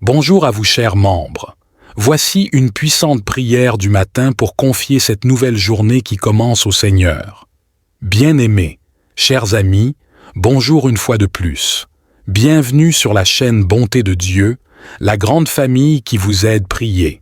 Bonjour à vous chers membres. Voici une puissante prière du matin pour confier cette nouvelle journée qui commence au Seigneur. Bien-aimés, chers amis, bonjour une fois de plus. Bienvenue sur la chaîne Bonté de Dieu, la grande famille qui vous aide prier.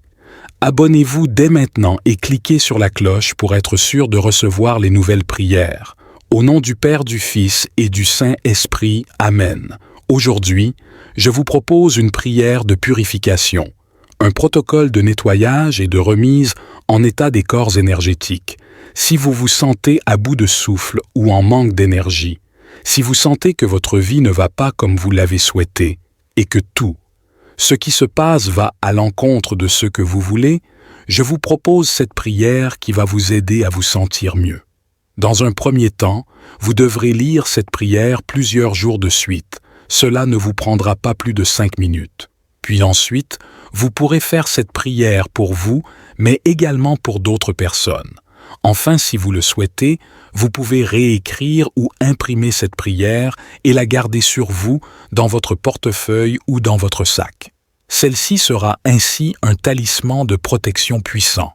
Abonnez-vous dès maintenant et cliquez sur la cloche pour être sûr de recevoir les nouvelles prières. Au nom du Père, du Fils et du Saint-Esprit. Amen. Aujourd'hui, je vous propose une prière de purification, un protocole de nettoyage et de remise en état des corps énergétiques. Si vous vous sentez à bout de souffle ou en manque d'énergie, si vous sentez que votre vie ne va pas comme vous l'avez souhaité et que tout ce qui se passe va à l'encontre de ce que vous voulez, je vous propose cette prière qui va vous aider à vous sentir mieux. Dans un premier temps, vous devrez lire cette prière plusieurs jours de suite. Cela ne vous prendra pas plus de 5 minutes. Puis ensuite, vous pourrez faire cette prière pour vous, mais également pour d'autres personnes. Enfin, si vous le souhaitez, vous pouvez réécrire ou imprimer cette prière et la garder sur vous, dans votre portefeuille ou dans votre sac. Celle-ci sera ainsi un talisman de protection puissant.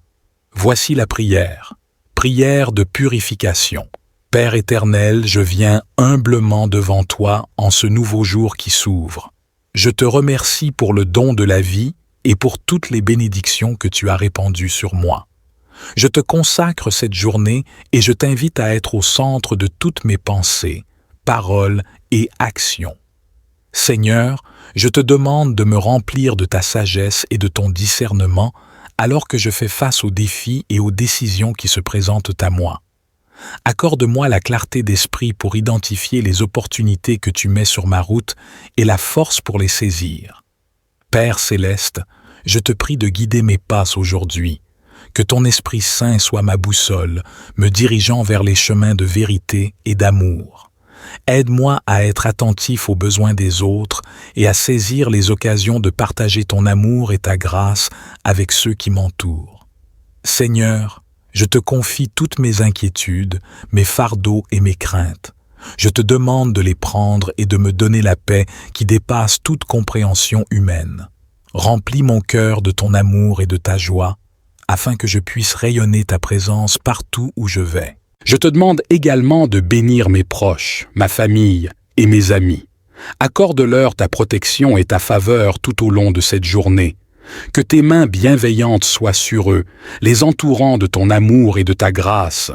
Voici la prière. Prière de purification. Père éternel, je viens humblement devant toi en ce nouveau jour qui s'ouvre. Je te remercie pour le don de la vie et pour toutes les bénédictions que tu as répandues sur moi. Je te consacre cette journée et je t'invite à être au centre de toutes mes pensées, paroles et actions. Seigneur, je te demande de me remplir de ta sagesse et de ton discernement alors que je fais face aux défis et aux décisions qui se présentent à moi. Accorde-moi la clarté d'esprit pour identifier les opportunités que tu mets sur ma route et la force pour les saisir. Père céleste, je te prie de guider mes pas aujourd'hui. Que ton Esprit Saint soit ma boussole, me dirigeant vers les chemins de vérité et d'amour. Aide-moi à être attentif aux besoins des autres et à saisir les occasions de partager ton amour et ta grâce avec ceux qui m'entourent. Seigneur, je te confie toutes mes inquiétudes, mes fardeaux et mes craintes. Je te demande de les prendre et de me donner la paix qui dépasse toute compréhension humaine. Remplis mon cœur de ton amour et de ta joie, afin que je puisse rayonner ta présence partout où je vais. Je te demande également de bénir mes proches, ma famille et mes amis. Accorde-leur ta protection et ta faveur tout au long de cette journée. Que tes mains bienveillantes soient sur eux, les entourant de ton amour et de ta grâce.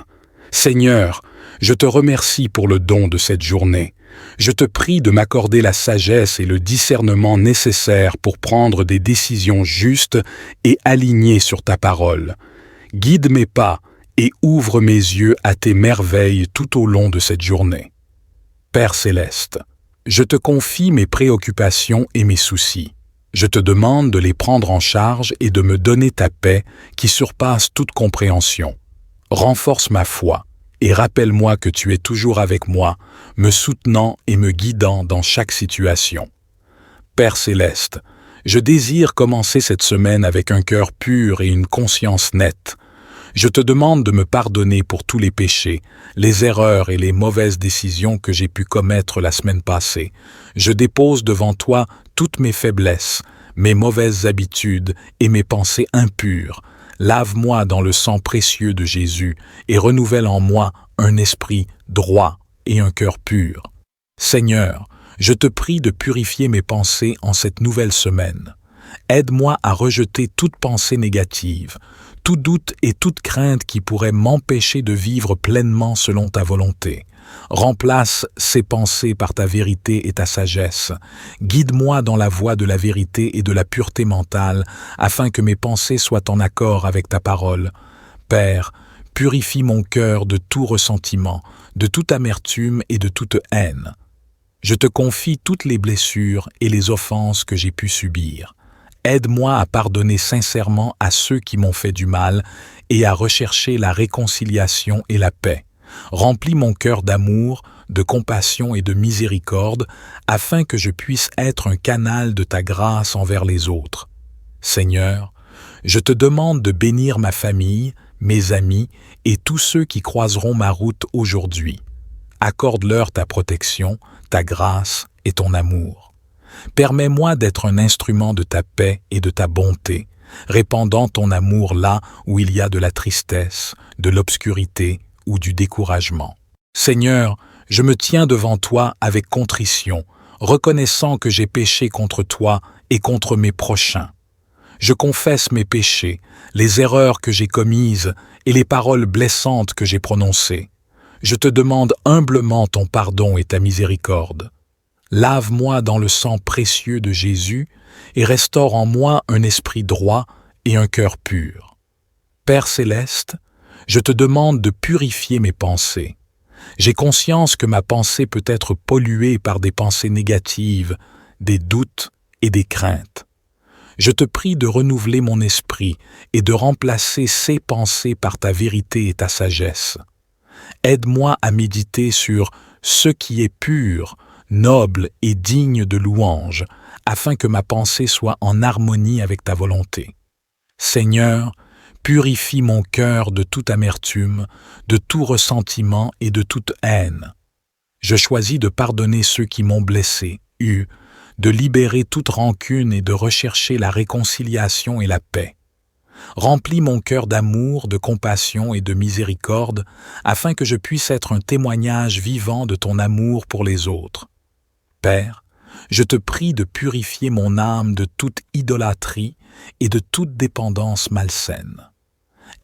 Seigneur, je te remercie pour le don de cette journée. Je te prie de m'accorder la sagesse et le discernement nécessaires pour prendre des décisions justes et alignées sur ta parole. Guide mes pas et ouvre mes yeux à tes merveilles tout au long de cette journée. Père céleste, je te confie mes préoccupations et mes soucis. Je te demande de les prendre en charge et de me donner ta paix qui surpasse toute compréhension. Renforce ma foi et rappelle-moi que tu es toujours avec moi, me soutenant et me guidant dans chaque situation. Père céleste, je désire commencer cette semaine avec un cœur pur et une conscience nette. Je te demande de me pardonner pour tous les péchés, les erreurs et les mauvaises décisions que j'ai pu commettre la semaine passée. Je dépose devant toi toutes mes faiblesses, mes mauvaises habitudes et mes pensées impures. Lave-moi dans le sang précieux de Jésus et renouvelle en moi un esprit droit et un cœur pur. Seigneur, je te prie de purifier mes pensées en cette nouvelle semaine. Aide-moi à rejeter toute pensée négative, tout doute et toute crainte qui pourrait m'empêcher de vivre pleinement selon ta volonté. Remplace ces pensées par ta vérité et ta sagesse. Guide-moi dans la voie de la vérité et de la pureté mentale, afin que mes pensées soient en accord avec ta parole. Père, purifie mon cœur de tout ressentiment, de toute amertume et de toute haine. Je te confie toutes les blessures et les offenses que j'ai pu subir. Aide-moi à pardonner sincèrement à ceux qui m'ont fait du mal et à rechercher la réconciliation et la paix. Remplis mon cœur d'amour, de compassion et de miséricorde, afin que je puisse être un canal de ta grâce envers les autres. Seigneur, je te demande de bénir ma famille, mes amis et tous ceux qui croiseront ma route aujourd'hui. Accorde-leur ta protection, ta grâce et ton amour. Permets-moi d'être un instrument de ta paix et de ta bonté, répandant ton amour là où il y a de la tristesse, de l'obscurité ou du découragement. Seigneur, je me tiens devant toi avec contrition, reconnaissant que j'ai péché contre toi et contre mes prochains. Je confesse mes péchés, les erreurs que j'ai commises et les paroles blessantes que j'ai prononcées. Je te demande humblement ton pardon et ta miséricorde. Lave-moi dans le sang précieux de Jésus et restaure en moi un esprit droit et un cœur pur. Père céleste, je te demande de purifier mes pensées. J'ai conscience que ma pensée peut être polluée par des pensées négatives, des doutes et des craintes. Je te prie de renouveler mon esprit et de remplacer ces pensées par ta vérité et ta sagesse. Aide-moi à méditer sur ce qui est pur, noble et digne de louange, afin que ma pensée soit en harmonie avec ta volonté. Seigneur, purifie mon cœur de toute amertume, de tout ressentiment et de toute haine. Je choisis de pardonner ceux qui m'ont blessé, de libérer toute rancune et de rechercher la réconciliation et la paix. Remplis mon cœur d'amour, de compassion et de miséricorde, afin que je puisse être un témoignage vivant de ton amour pour les autres. Père, je te prie de purifier mon âme de toute idolâtrie et de toute dépendance malsaine.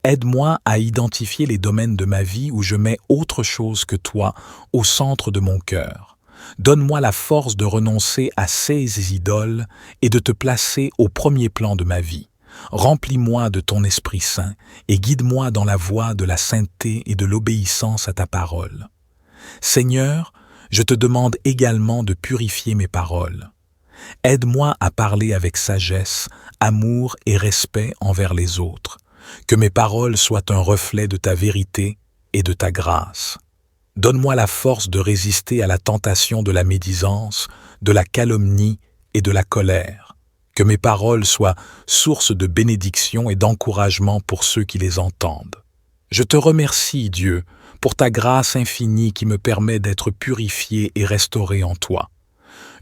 Aide-moi à identifier les domaines de ma vie où je mets autre chose que toi au centre de mon cœur. Donne-moi la force de renoncer à ces idoles et de te placer au premier plan de ma vie. Remplis-moi de ton Esprit Saint et guide-moi dans la voie de la sainteté et de l'obéissance à ta parole. Seigneur, je te demande également de purifier mes paroles. Aide-moi à parler avec sagesse, amour et respect envers les autres. Que mes paroles soient un reflet de ta vérité et de ta grâce. Donne-moi la force de résister à la tentation de la médisance, de la calomnie et de la colère. Que mes paroles soient source de bénédiction et d'encouragement pour ceux qui les entendent. Je te remercie, Dieu, pour ta grâce infinie qui me permet d'être purifié et restauré en toi.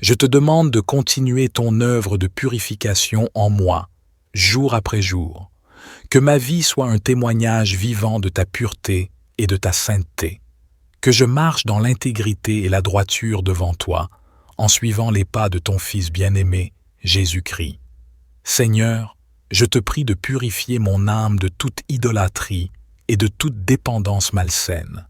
Je te demande de continuer ton œuvre de purification en moi, jour après jour. Que ma vie soit un témoignage vivant de ta pureté et de ta sainteté. Que je marche dans l'intégrité et la droiture devant toi, en suivant les pas de ton Fils bien-aimé, Jésus-Christ. Seigneur, je te prie de purifier mon âme de toute idolâtrie et de toute dépendance malsaine.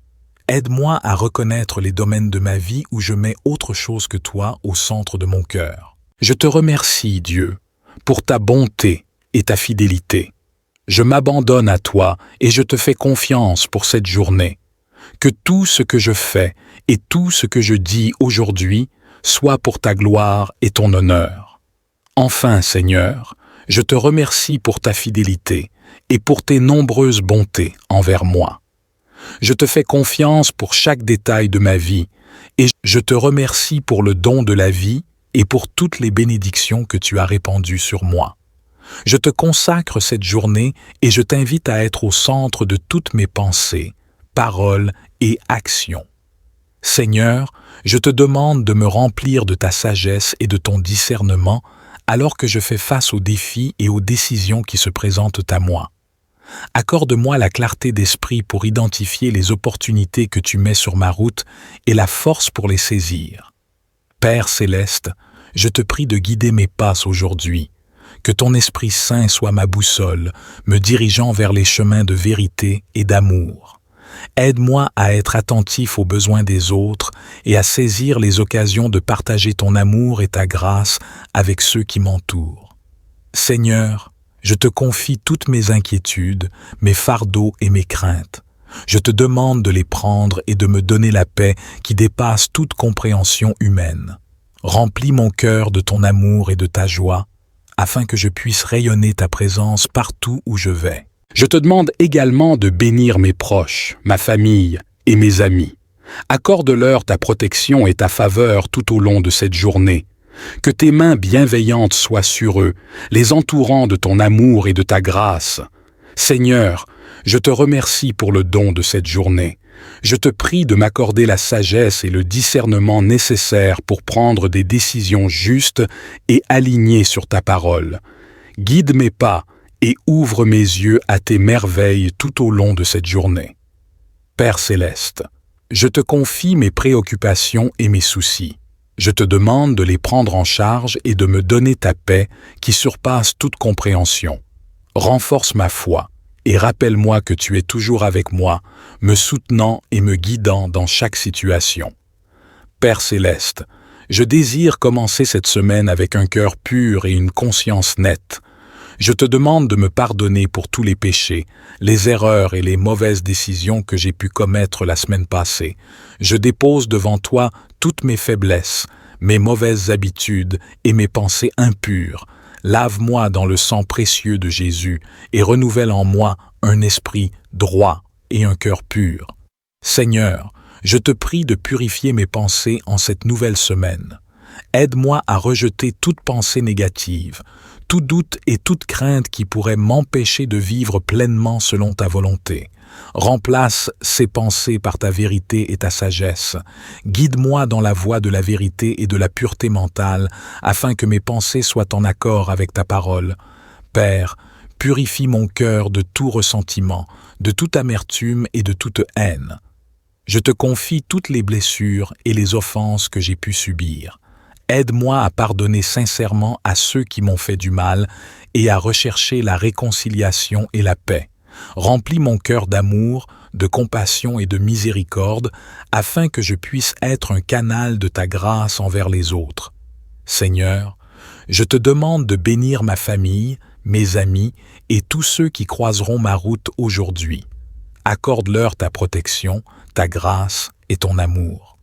Aide-moi à reconnaître les domaines de ma vie où je mets autre chose que toi au centre de mon cœur. Je te remercie, Dieu, pour ta bonté et ta fidélité. Je m'abandonne à toi et je te fais confiance pour cette journée. Que tout ce que je fais et tout ce que je dis aujourd'hui soit pour ta gloire et ton honneur. Enfin, Seigneur, je te remercie pour ta fidélité et pour tes nombreuses bontés envers moi. Je te fais confiance pour chaque détail de ma vie et je te remercie pour le don de la vie et pour toutes les bénédictions que tu as répandues sur moi. Je te consacre cette journée et je t'invite à être au centre de toutes mes pensées, paroles et actions. Seigneur, je te demande de me remplir de ta sagesse et de ton discernement alors que je fais face aux défis et aux décisions qui se présentent à moi. Accorde-moi la clarté d'esprit pour identifier les opportunités que tu mets sur ma route et la force pour les saisir. Père céleste, je te prie de guider mes pas aujourd'hui. Que ton Esprit Saint soit ma boussole, me dirigeant vers les chemins de vérité et d'amour. Aide-moi à être attentif aux besoins des autres et à saisir les occasions de partager ton amour et ta grâce avec ceux qui m'entourent. Seigneur, je te confie toutes mes inquiétudes, mes fardeaux et mes craintes. Je te demande de les prendre et de me donner la paix qui dépasse toute compréhension humaine. Remplis mon cœur de ton amour et de ta joie, afin que je puisse rayonner ta présence partout où je vais. Je te demande également de bénir mes proches, ma famille et mes amis. Accorde-leur ta protection et ta faveur tout au long de cette journée. Que tes mains bienveillantes soient sur eux, les entourant de ton amour et de ta grâce. Seigneur, je te remercie pour le don de cette journée Je te prie de m'accorder la sagesse et le discernement nécessaires pour prendre des décisions justes et alignées sur ta parole. Guide mes pas et ouvre mes yeux à tes merveilles tout au long de cette journée. Père céleste, je te confie mes préoccupations et mes soucis. Je te demande de les prendre en charge et de me donner ta paix qui surpasse toute compréhension. Renforce ma foi et rappelle-moi que tu es toujours avec moi, me soutenant et me guidant dans chaque situation. Père céleste, je désire commencer cette semaine avec un cœur pur et une conscience nette. Je te demande de me pardonner pour tous les péchés, les erreurs et les mauvaises décisions que j'ai pu commettre la semaine passée. Je dépose devant toi toutes mes faiblesses, mes mauvaises habitudes et mes pensées impures. Lave-moi dans le sang précieux de Jésus et renouvelle en moi un esprit droit et un cœur pur. Seigneur, je te prie de purifier mes pensées en cette nouvelle semaine. Aide-moi à rejeter toute pensée négative, tout doute et toute crainte qui pourrait m'empêcher de vivre pleinement selon ta volonté. Remplace ces pensées par ta vérité et ta sagesse. Guide-moi dans la voie de la vérité et de la pureté mentale, afin que mes pensées soient en accord avec ta parole. Père, purifie mon cœur de tout ressentiment, de toute amertume et de toute haine. Je te confie toutes les blessures et les offenses que j'ai pu subir. Aide-moi à pardonner sincèrement à ceux qui m'ont fait du mal et à rechercher la réconciliation et la paix. Remplis mon cœur d'amour, de compassion et de miséricorde, afin que je puisse être un canal de ta grâce envers les autres. Seigneur, je te demande de bénir ma famille, mes amis et tous ceux qui croiseront ma route aujourd'hui. Accorde-leur ta protection, ta grâce et ton amour.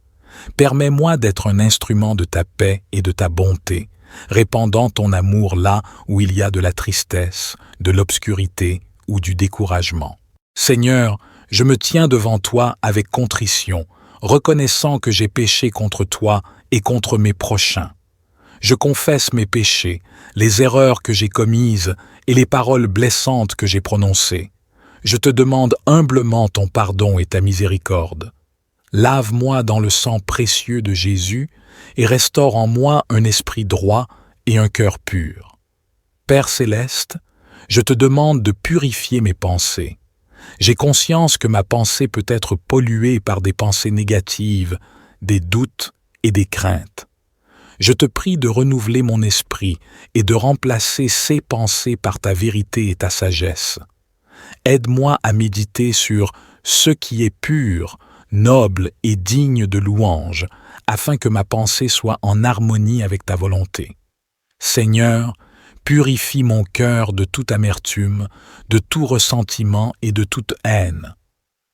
Permets-moi d'être un instrument de ta paix et de ta bonté, répandant ton amour là où il y a de la tristesse, de l'obscurité ou du découragement. Seigneur, je me tiens devant toi avec contrition, reconnaissant que j'ai péché contre toi et contre mes prochains. Je confesse mes péchés, les erreurs que j'ai commises et les paroles blessantes que j'ai prononcées. Je te demande humblement ton pardon et ta miséricorde. Lave-moi dans le sang précieux de Jésus et restaure en moi un esprit droit et un cœur pur. Père céleste, je te demande de purifier mes pensées. J'ai conscience que ma pensée peut être polluée par des pensées négatives, des doutes et des craintes. Je te prie de renouveler mon esprit et de remplacer ces pensées par ta vérité et ta sagesse. Aide-moi à méditer sur ce qui est pur, noble et digne de louange, afin que ma pensée soit en harmonie avec ta volonté. Seigneur, purifie mon cœur de toute amertume, de tout ressentiment et de toute haine.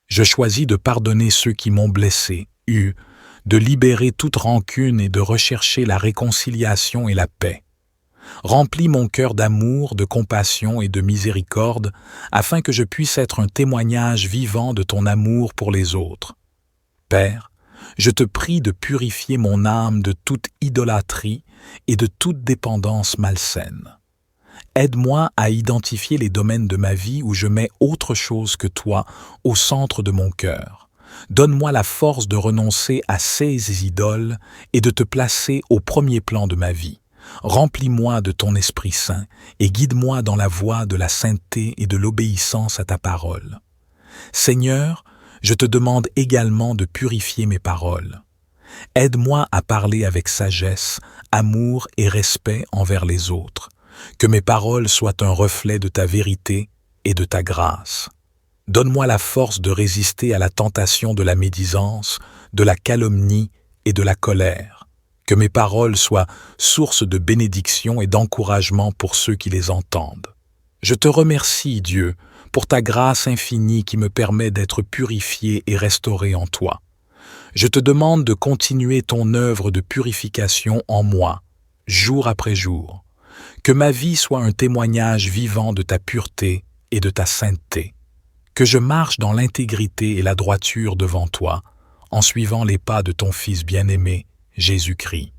Je choisis de pardonner ceux qui m'ont blessé, de libérer toute rancune et de rechercher la réconciliation et la paix. Remplis mon cœur d'amour, de compassion et de miséricorde, afin que je puisse être un témoignage vivant de ton amour pour les autres. Père, je te prie de purifier mon âme de toute idolâtrie et de toute dépendance malsaine. Aide-moi à identifier les domaines de ma vie où je mets autre chose que toi au centre de mon cœur. Donne-moi la force de renoncer à ces idoles et de te placer au premier plan de ma vie. Remplis-moi de ton Esprit Saint et guide-moi dans la voie de la sainteté et de l'obéissance à ta parole. Seigneur, je te demande également de purifier mes paroles. Aide-moi à parler avec sagesse, amour et respect envers les autres. Que mes paroles soient un reflet de ta vérité et de ta grâce. Donne-moi la force de résister à la tentation de la médisance, de la calomnie et de la colère. Que mes paroles soient source de bénédiction et d'encouragement pour ceux qui les entendent. Je te remercie, Dieu, pour ta grâce infinie qui me permet d'être purifié et restauré en toi. Je te demande de continuer ton œuvre de purification en moi, jour après jour. Que ma vie soit un témoignage vivant de ta pureté et de ta sainteté. Que je marche dans l'intégrité et la droiture devant toi, en suivant les pas de ton Fils bien-aimé, Jésus-Christ.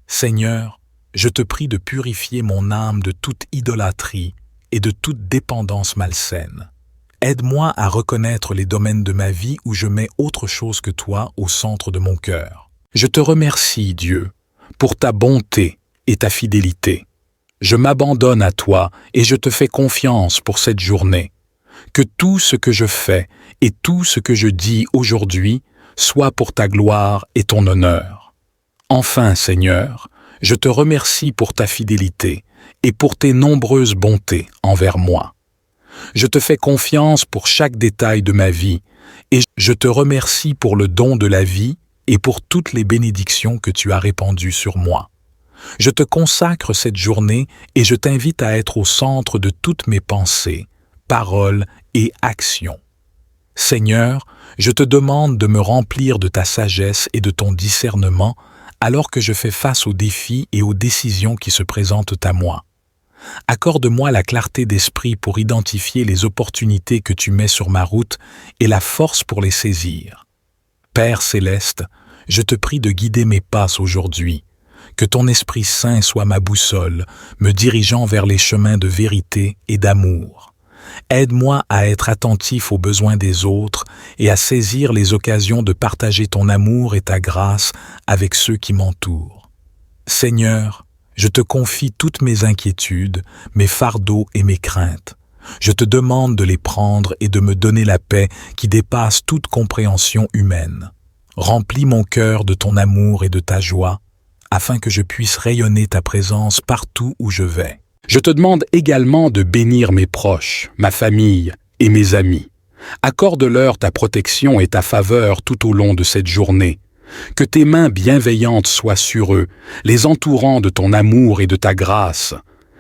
Seigneur, je te prie de purifier mon âme de toute idolâtrie et de toute dépendance malsaine. Aide-moi à reconnaître les domaines de ma vie où je mets autre chose que toi au centre de mon cœur. Je te remercie, Dieu, pour ta bonté et ta fidélité. Je m'abandonne à toi et je te fais confiance pour cette journée. Que tout ce que je fais et tout ce que je dis aujourd'hui soit pour ta gloire et ton honneur. Enfin, Seigneur, je te remercie pour ta fidélité et pour tes nombreuses bontés envers moi. Je te fais confiance pour chaque détail de ma vie et je te remercie pour le don de la vie et pour toutes les bénédictions que tu as répandues sur moi. Je te consacre cette journée et je t'invite à être au centre de toutes mes pensées, paroles et actions. Seigneur, je te demande de me remplir de ta sagesse et de ton discernement alors que je fais face aux défis et aux décisions qui se présentent à moi. Accorde-moi la clarté d'esprit pour identifier les opportunités que tu mets sur ma route et la force pour les saisir. Père céleste, je te prie de guider mes pas aujourd'hui. Que ton Esprit Saint soit ma boussole, me dirigeant vers les chemins de vérité et d'amour. Aide-moi à être attentif aux besoins des autres et à saisir les occasions de partager ton amour et ta grâce avec ceux qui m'entourent. Seigneur, je te confie toutes mes inquiétudes, mes fardeaux et mes craintes. Je te demande de les prendre et de me donner la paix qui dépasse toute compréhension humaine. Remplis mon cœur de ton amour et de ta joie, afin que je puisse rayonner ta présence partout où je vais. Je te demande également de bénir mes proches, ma famille et mes amis. Accorde-leur ta protection et ta faveur tout au long de cette journée. Que tes mains bienveillantes soient sur eux, les entourant de ton amour et de ta grâce.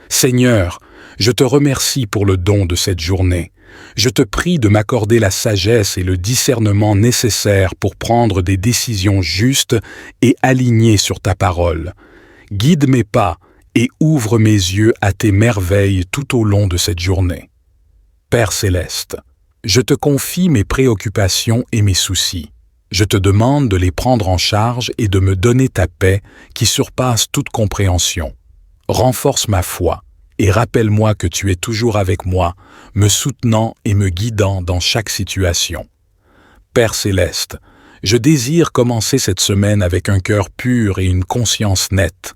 Seigneur, je te remercie pour le don de cette journée. Je te prie de m'accorder la sagesse et le discernement nécessaires pour prendre des décisions justes et alignées sur ta parole. Guide mes pas et ouvre mes yeux à tes merveilles tout au long de cette journée. Père céleste, je te confie mes préoccupations et mes soucis. Je te demande de les prendre en charge et de me donner ta paix qui surpasse toute compréhension. Renforce ma foi et rappelle-moi que tu es toujours avec moi, me soutenant et me guidant dans chaque situation. Père céleste, je désire commencer cette semaine avec un cœur pur et une conscience nette.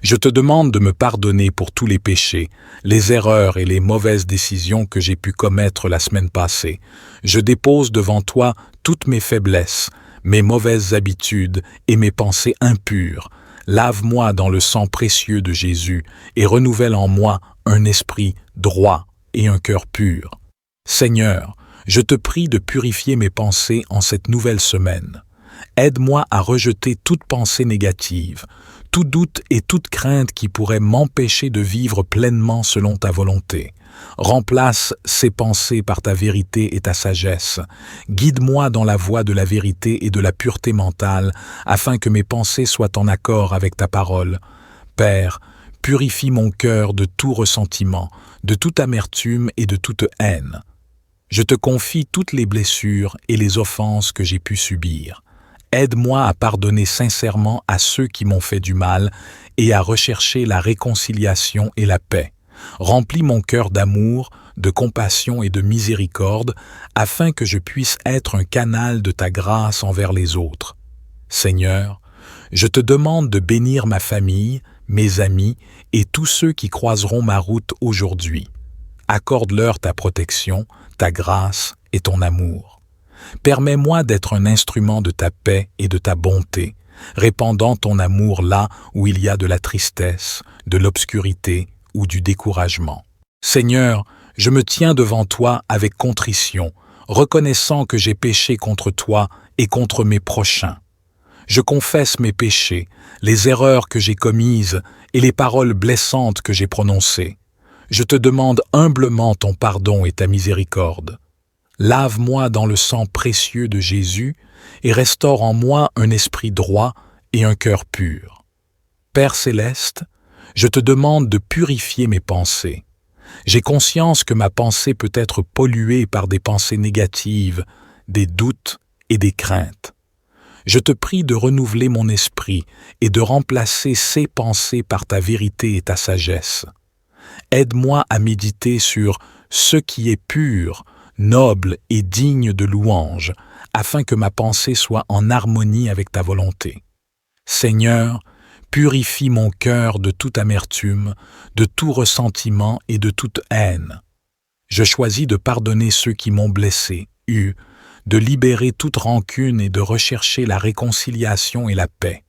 Je te demande de me pardonner pour tous les péchés, les erreurs et les mauvaises décisions que j'ai pu commettre la semaine passée. Je dépose devant toi toutes mes faiblesses, mes mauvaises habitudes et mes pensées impures. Lave-moi dans le sang précieux de Jésus et renouvelle en moi un esprit droit et un cœur pur. Seigneur, je te prie de purifier mes pensées en cette nouvelle semaine. Aide-moi à rejeter toute pensée négative, tout doute et toute crainte qui pourrait m'empêcher de vivre pleinement selon ta volonté. Remplace ces pensées par ta vérité et ta sagesse. Guide-moi dans la voie de la vérité et de la pureté mentale, afin que mes pensées soient en accord avec ta parole. Père, purifie mon cœur de tout ressentiment, de toute amertume et de toute haine. Je te confie toutes les blessures et les offenses que j'ai pu subir. Aide-moi à pardonner sincèrement à ceux qui m'ont fait du mal et à rechercher la réconciliation et la paix. Remplis mon cœur d'amour, de compassion et de miséricorde, afin que je puisse être un canal de ta grâce envers les autres. Seigneur, je te demande de bénir ma famille, mes amis et tous ceux qui croiseront ma route aujourd'hui. Accorde-leur ta protection, ta grâce et ton amour. Permets-moi d'être un instrument de ta paix et de ta bonté, répandant ton amour là où il y a de la tristesse, de l'obscurité ou du découragement. Seigneur, je me tiens devant toi avec contrition, reconnaissant que j'ai péché contre toi et contre mes prochains. Je confesse mes péchés, les erreurs que j'ai commises et les paroles blessantes que j'ai prononcées. Je te demande humblement ton pardon et ta miséricorde. Lave-moi dans le sang précieux de Jésus et restaure en moi un esprit droit et un cœur pur. Père céleste, je te demande de purifier mes pensées. J'ai conscience que ma pensée peut être polluée par des pensées négatives, des doutes et des craintes. Je te prie de renouveler mon esprit et de remplacer ces pensées par ta vérité et ta sagesse. Aide-moi à méditer sur ce qui est pur, noble et digne de louange, afin que ma pensée soit en harmonie avec ta volonté. Seigneur, purifie mon cœur de toute amertume, de tout ressentiment et de toute haine. Je choisis de pardonner ceux qui m'ont blessé, de libérer toute rancune et de rechercher la réconciliation et la paix.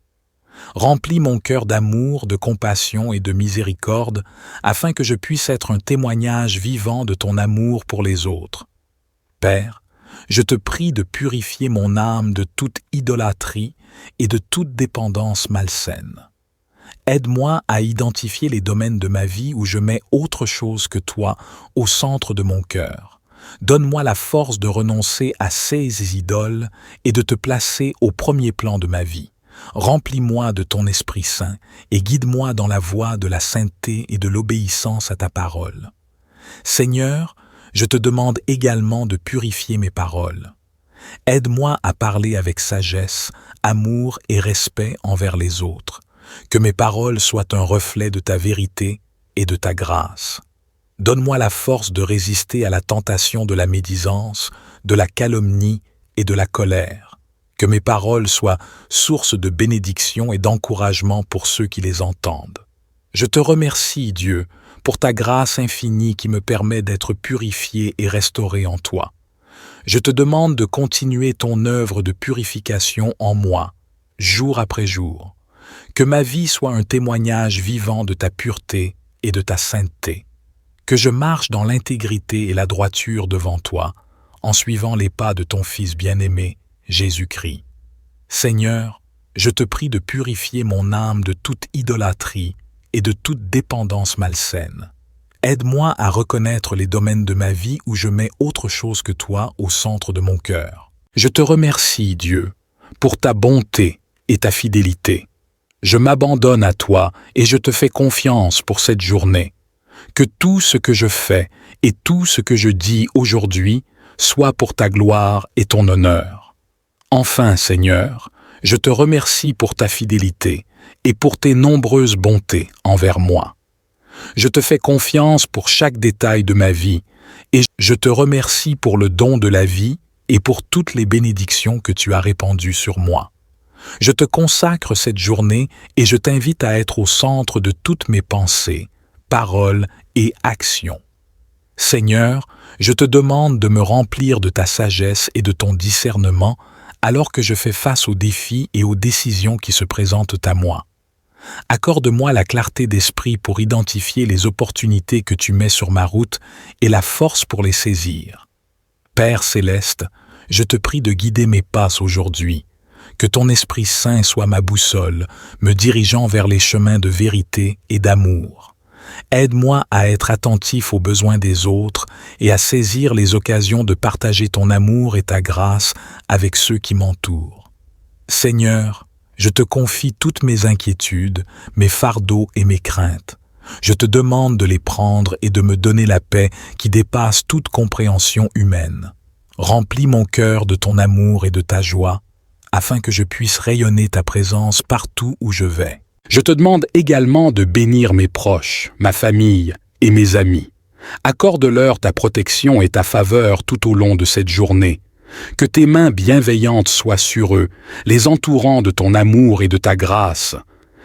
Remplis mon cœur d'amour, de compassion et de miséricorde, afin que je puisse être un témoignage vivant de ton amour pour les autres. Père, je te prie de purifier mon âme de toute idolâtrie et de toute dépendance malsaine. Aide-moi à identifier les domaines de ma vie où je mets autre chose que toi au centre de mon cœur. Donne-moi la force de renoncer à ces idoles et de te placer au premier plan de ma vie. Remplis-moi de ton Esprit Saint et guide-moi dans la voie de la sainteté et de l'obéissance à ta parole. Seigneur, je te demande également de purifier mes paroles. Aide-moi à parler avec sagesse, amour et respect envers les autres. Que mes paroles soient un reflet de ta vérité et de ta grâce. Donne-moi la force de résister à la tentation de la médisance, de la calomnie et de la colère. Que mes paroles soient source de bénédiction et d'encouragement pour ceux qui les entendent. Je te remercie, Dieu, pour ta grâce infinie qui me permet d'être purifié et restauré en toi. Je te demande de continuer ton œuvre de purification en moi, jour après jour. Que ma vie soit un témoignage vivant de ta pureté et de ta sainteté. Que je marche dans l'intégrité et la droiture devant toi, en suivant les pas de ton Fils bien-aimé, Jésus-Christ. Seigneur, je te prie de purifier mon âme de toute idolâtrie et de toute dépendance malsaine. Aide-moi à reconnaître les domaines de ma vie où je mets autre chose que toi au centre de mon cœur. Je te remercie, Dieu, pour ta bonté et ta fidélité. Je m'abandonne à toi et je te fais confiance pour cette journée. Que tout ce que je fais et tout ce que je dis aujourd'hui soit pour ta gloire et ton honneur. Enfin, Seigneur, je te remercie pour ta fidélité et pour tes nombreuses bontés envers moi. Je te fais confiance pour chaque détail de ma vie et je te remercie pour le don de la vie et pour toutes les bénédictions que tu as répandues sur moi. Je te consacre cette journée et je t'invite à être au centre de toutes mes pensées, paroles et actions. Seigneur, je te demande de me remplir de ta sagesse et de ton discernement alors que je fais face aux défis et aux décisions qui se présentent à moi. Accorde-moi la clarté d'esprit pour identifier les opportunités que tu mets sur ma route et la force pour les saisir. Père céleste, je te prie de guider mes pas aujourd'hui. Que ton Esprit Saint soit ma boussole, me dirigeant vers les chemins de vérité et d'amour. Aide-moi à être attentif aux besoins des autres et à saisir les occasions de partager ton amour et ta grâce avec ceux qui m'entourent. Seigneur, je te confie toutes mes inquiétudes, mes fardeaux et mes craintes. Je te demande de les prendre et de me donner la paix qui dépasse toute compréhension humaine. Remplis mon cœur de ton amour et de ta joie, afin que je puisse rayonner ta présence partout où je vais. Je te demande également de bénir mes proches, ma famille et mes amis. Accorde-leur ta protection et ta faveur tout au long de cette journée. Que tes mains bienveillantes soient sur eux, les entourant de ton amour et de ta grâce.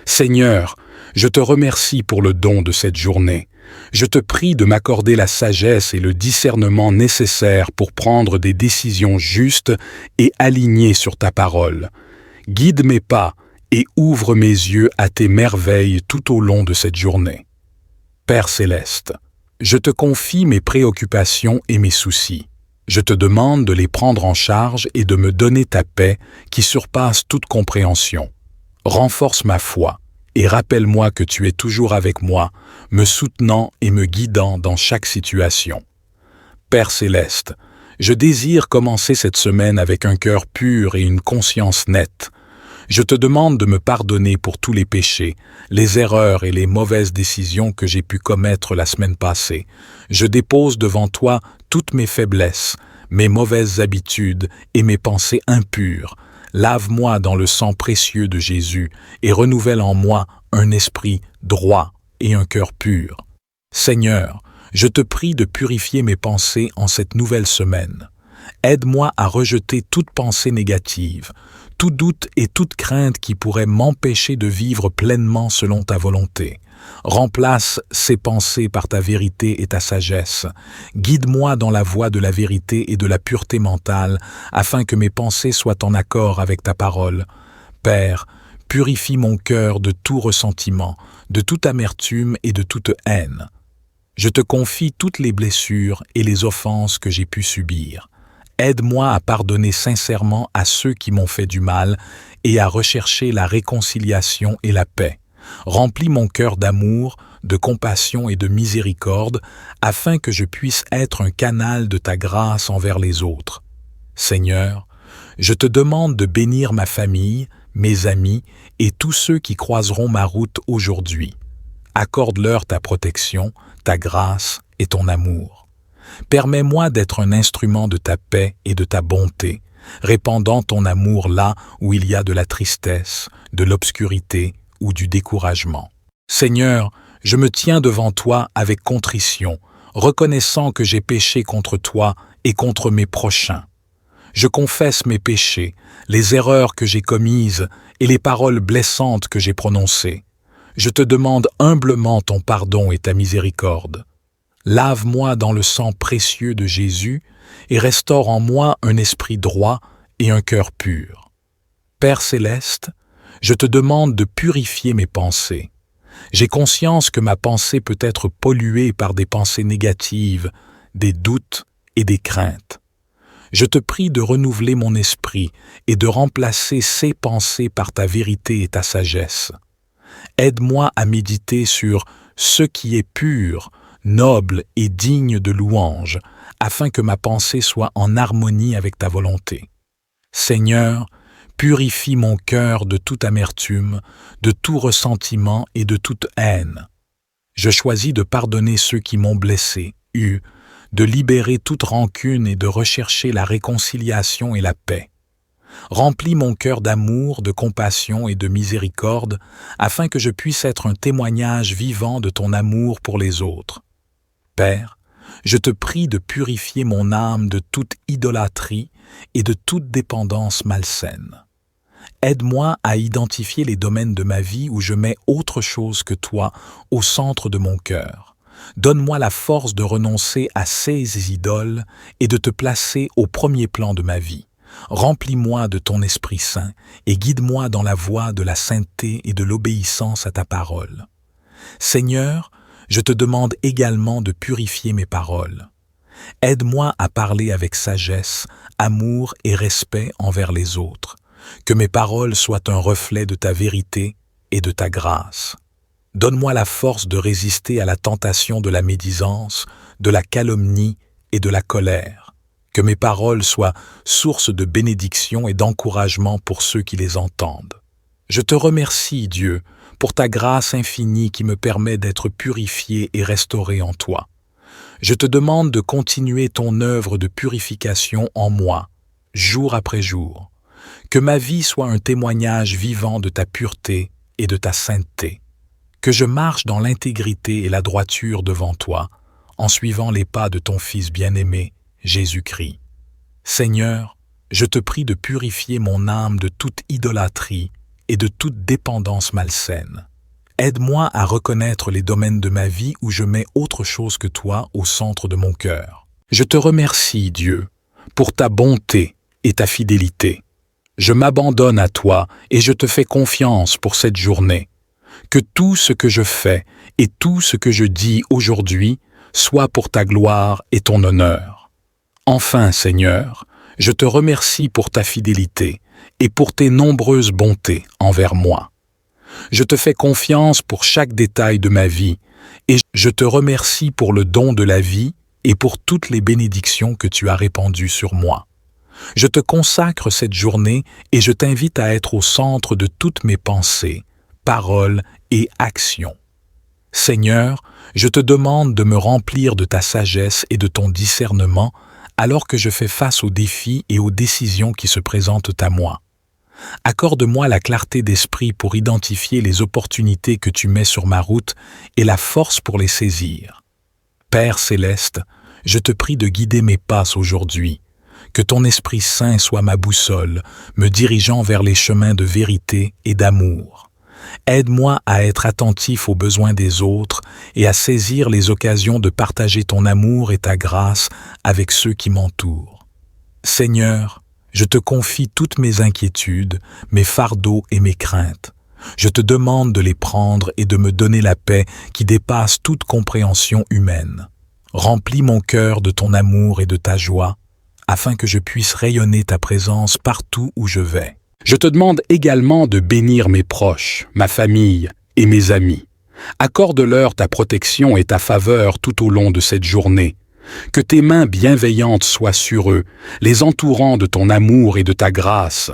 Seigneur, je te remercie pour le don de cette journée. Je te prie de m'accorder la sagesse et le discernement nécessaires pour prendre des décisions justes et alignées sur ta parole. Guide mes pas et ouvre mes yeux à tes merveilles tout au long de cette journée. Père céleste, je te confie mes préoccupations et mes soucis. Je te demande de les prendre en charge et de me donner ta paix qui surpasse toute compréhension. Renforce ma foi et rappelle-moi que tu es toujours avec moi, me soutenant et me guidant dans chaque situation. Père céleste, je désire commencer cette semaine avec un cœur pur et une conscience nette. Je te demande de me pardonner pour tous les péchés, les erreurs et les mauvaises décisions que j'ai pu commettre la semaine passée. Je dépose devant toi toutes mes faiblesses, mes mauvaises habitudes et mes pensées impures. Lave-moi dans le sang précieux de Jésus et renouvelle en moi un esprit droit et un cœur pur. Seigneur, Je te prie de purifier mes pensées en cette nouvelle semaine. Aide-moi à rejeter toute pensée négative, tout doute et toute crainte qui pourrait m'empêcher de vivre pleinement selon ta volonté. Remplace ces pensées par ta vérité et ta sagesse. Guide-moi dans la voie de la vérité et de la pureté mentale, afin que mes pensées soient en accord avec ta parole. Père, purifie mon cœur de tout ressentiment, de toute amertume et de toute haine. Je te confie toutes les blessures et les offenses que j'ai pu subir. Aide-moi à pardonner sincèrement à ceux qui m'ont fait du mal et à rechercher la réconciliation et la paix. Remplis mon cœur d'amour, de compassion et de miséricorde, afin que je puisse être un canal de ta grâce envers les autres. Seigneur, je te demande de bénir ma famille, mes amis et tous ceux qui croiseront ma route aujourd'hui. Accorde-leur ta protection, ta grâce et ton amour. Permets-moi d'être un instrument de ta paix et de ta bonté, répandant ton amour là où il y a de la tristesse, de l'obscurité ou du découragement. Seigneur, je me tiens devant toi avec contrition, reconnaissant que j'ai péché contre toi et contre mes prochains. Je confesse mes péchés, les erreurs que j'ai commises et les paroles blessantes que j'ai prononcées. Je te demande humblement ton pardon et ta miséricorde. Lave-moi dans le sang précieux de Jésus et restaure en moi un esprit droit et un cœur pur. Père céleste, je te demande de purifier mes pensées. J'ai conscience que ma pensée peut être polluée par des pensées négatives, des doutes et des craintes. Je te prie de renouveler mon esprit et de remplacer ces pensées par ta vérité et ta sagesse. Aide-moi à méditer sur ce qui est pur, noble et digne de louange, afin que ma pensée soit en harmonie avec ta volonté. Seigneur, purifie mon cœur de toute amertume, de tout ressentiment et de toute haine. Je choisis de pardonner ceux qui m'ont blessé, de libérer toute rancune et de rechercher la réconciliation et la paix. Remplis mon cœur d'amour, de compassion et de miséricorde, afin que je puisse être un témoignage vivant de ton amour pour les autres. Père, je te prie de purifier mon âme de toute idolâtrie et de toute dépendance malsaine. Aide-moi à identifier les domaines de ma vie où je mets autre chose que toi au centre de mon cœur. Donne-moi la force de renoncer à ces idoles et de te placer au premier plan de ma vie. Remplis-moi de ton Esprit Saint et guide-moi dans la voie de la sainteté et de l'obéissance à ta parole. Seigneur, je te demande également de purifier mes paroles. Aide-moi à parler avec sagesse, amour et respect envers les autres. Que mes paroles soient un reflet de ta vérité et de ta grâce. Donne-moi la force de résister à la tentation de la médisance, de la calomnie et de la colère. Que mes paroles soient source de bénédiction et d'encouragement pour ceux qui les entendent. Je te remercie, Dieu, pour ta grâce infinie qui me permet d'être purifié et restauré en toi. Je te demande de continuer ton œuvre de purification en moi, jour après jour. Que ma vie soit un témoignage vivant de ta pureté et de ta sainteté. Que je marche dans l'intégrité et la droiture devant toi, en suivant les pas de ton Fils bien-aimé, Jésus-Christ. Seigneur, je te prie de purifier mon âme de toute idolâtrie et de toute dépendance malsaine. Aide-moi à reconnaître les domaines de ma vie où je mets autre chose que toi au centre de mon cœur. Je te remercie, Dieu, pour ta bonté et ta fidélité. Je m'abandonne à toi et je te fais confiance pour cette journée. Que tout ce que je fais et tout ce que je dis aujourd'hui soit pour ta gloire et ton honneur. Enfin, Seigneur, je te remercie pour ta fidélité et pour tes nombreuses bontés envers moi. Je te fais confiance pour chaque détail de ma vie et je te remercie pour le don de la vie et pour toutes les bénédictions que tu as répandues sur moi. Je te consacre cette journée et je t'invite à être au centre de toutes mes pensées, paroles et actions. Seigneur, je te demande de me remplir de ta sagesse et de ton discernement alors que je fais face aux défis et aux décisions qui se présentent à moi. Accorde-moi la clarté d'esprit pour identifier les opportunités que tu mets sur ma route et la force pour les saisir. Père céleste, je te prie de guider mes pas aujourd'hui. Que ton Esprit Saint soit ma boussole, me dirigeant vers les chemins de vérité et d'amour. Aide-moi à être attentif aux besoins des autres et à saisir les occasions de partager ton amour et ta grâce avec ceux qui m'entourent. Seigneur, je te confie toutes mes inquiétudes, mes fardeaux et mes craintes. Je te demande de les prendre et de me donner la paix qui dépasse toute compréhension humaine. Remplis mon cœur de ton amour et de ta joie, afin que je puisse rayonner ta présence partout où je vais. Je te demande également de bénir mes proches, ma famille et mes amis. Accorde-leur ta protection et ta faveur tout au long de cette journée. Que tes mains bienveillantes soient sur eux, les entourant de ton amour et de ta grâce.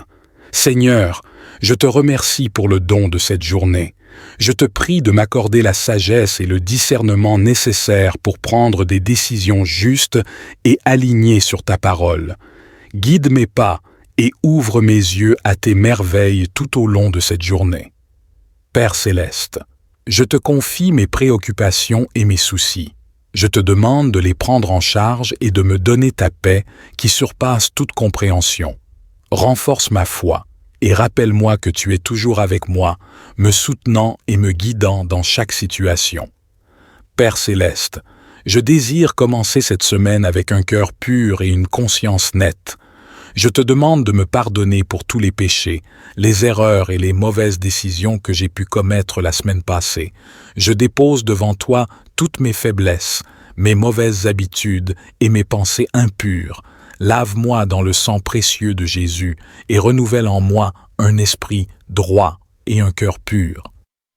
Seigneur, je te remercie pour le don de cette journée. Je te prie de m'accorder la sagesse et le discernement nécessaires pour prendre des décisions justes et alignées sur ta parole. Guide mes pas et ouvre mes yeux à tes merveilles tout au long de cette journée. Père céleste, je te confie mes préoccupations et mes soucis. Je te demande de les prendre en charge et de me donner ta paix qui surpasse toute compréhension. Renforce ma foi et rappelle-moi que tu es toujours avec moi, me soutenant et me guidant dans chaque situation. Père céleste, je désire commencer cette semaine avec un cœur pur et une conscience nette. Je te demande de me pardonner pour tous les péchés, les erreurs et les mauvaises décisions que j'ai pu commettre la semaine passée. Je dépose devant toi toutes mes faiblesses, mes mauvaises habitudes et mes pensées impures. Lave-moi dans le sang précieux de Jésus et renouvelle en moi un esprit droit et un cœur pur.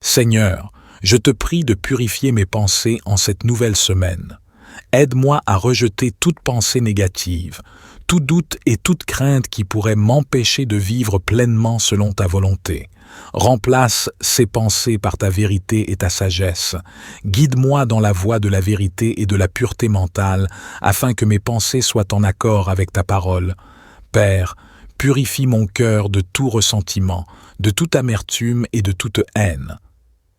Seigneur, je te prie de purifier mes pensées en cette nouvelle semaine. Aide-moi à rejeter toute pensée négative, tout doute et toute crainte qui pourrait m'empêcher de vivre pleinement selon ta volonté. Remplace ces pensées par ta vérité et ta sagesse. Guide-moi dans la voie de la vérité et de la pureté mentale, afin que mes pensées soient en accord avec ta parole. Père, purifie mon cœur de tout ressentiment, de toute amertume et de toute haine.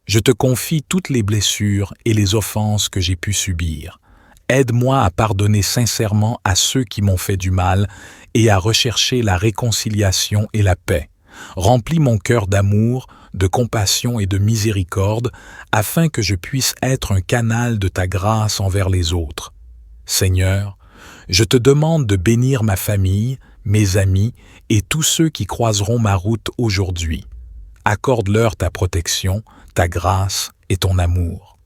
Je te confie toutes les blessures et les offenses que j'ai pu subir. Aide-moi à pardonner sincèrement à ceux qui m'ont fait du mal et à rechercher la réconciliation et la paix. Remplis mon cœur d'amour, de compassion et de miséricorde, afin que je puisse être un canal de ta grâce envers les autres. Seigneur, je te demande de bénir ma famille, mes amis et tous ceux qui croiseront ma route aujourd'hui. Accorde-leur ta protection, ta grâce et ton amour.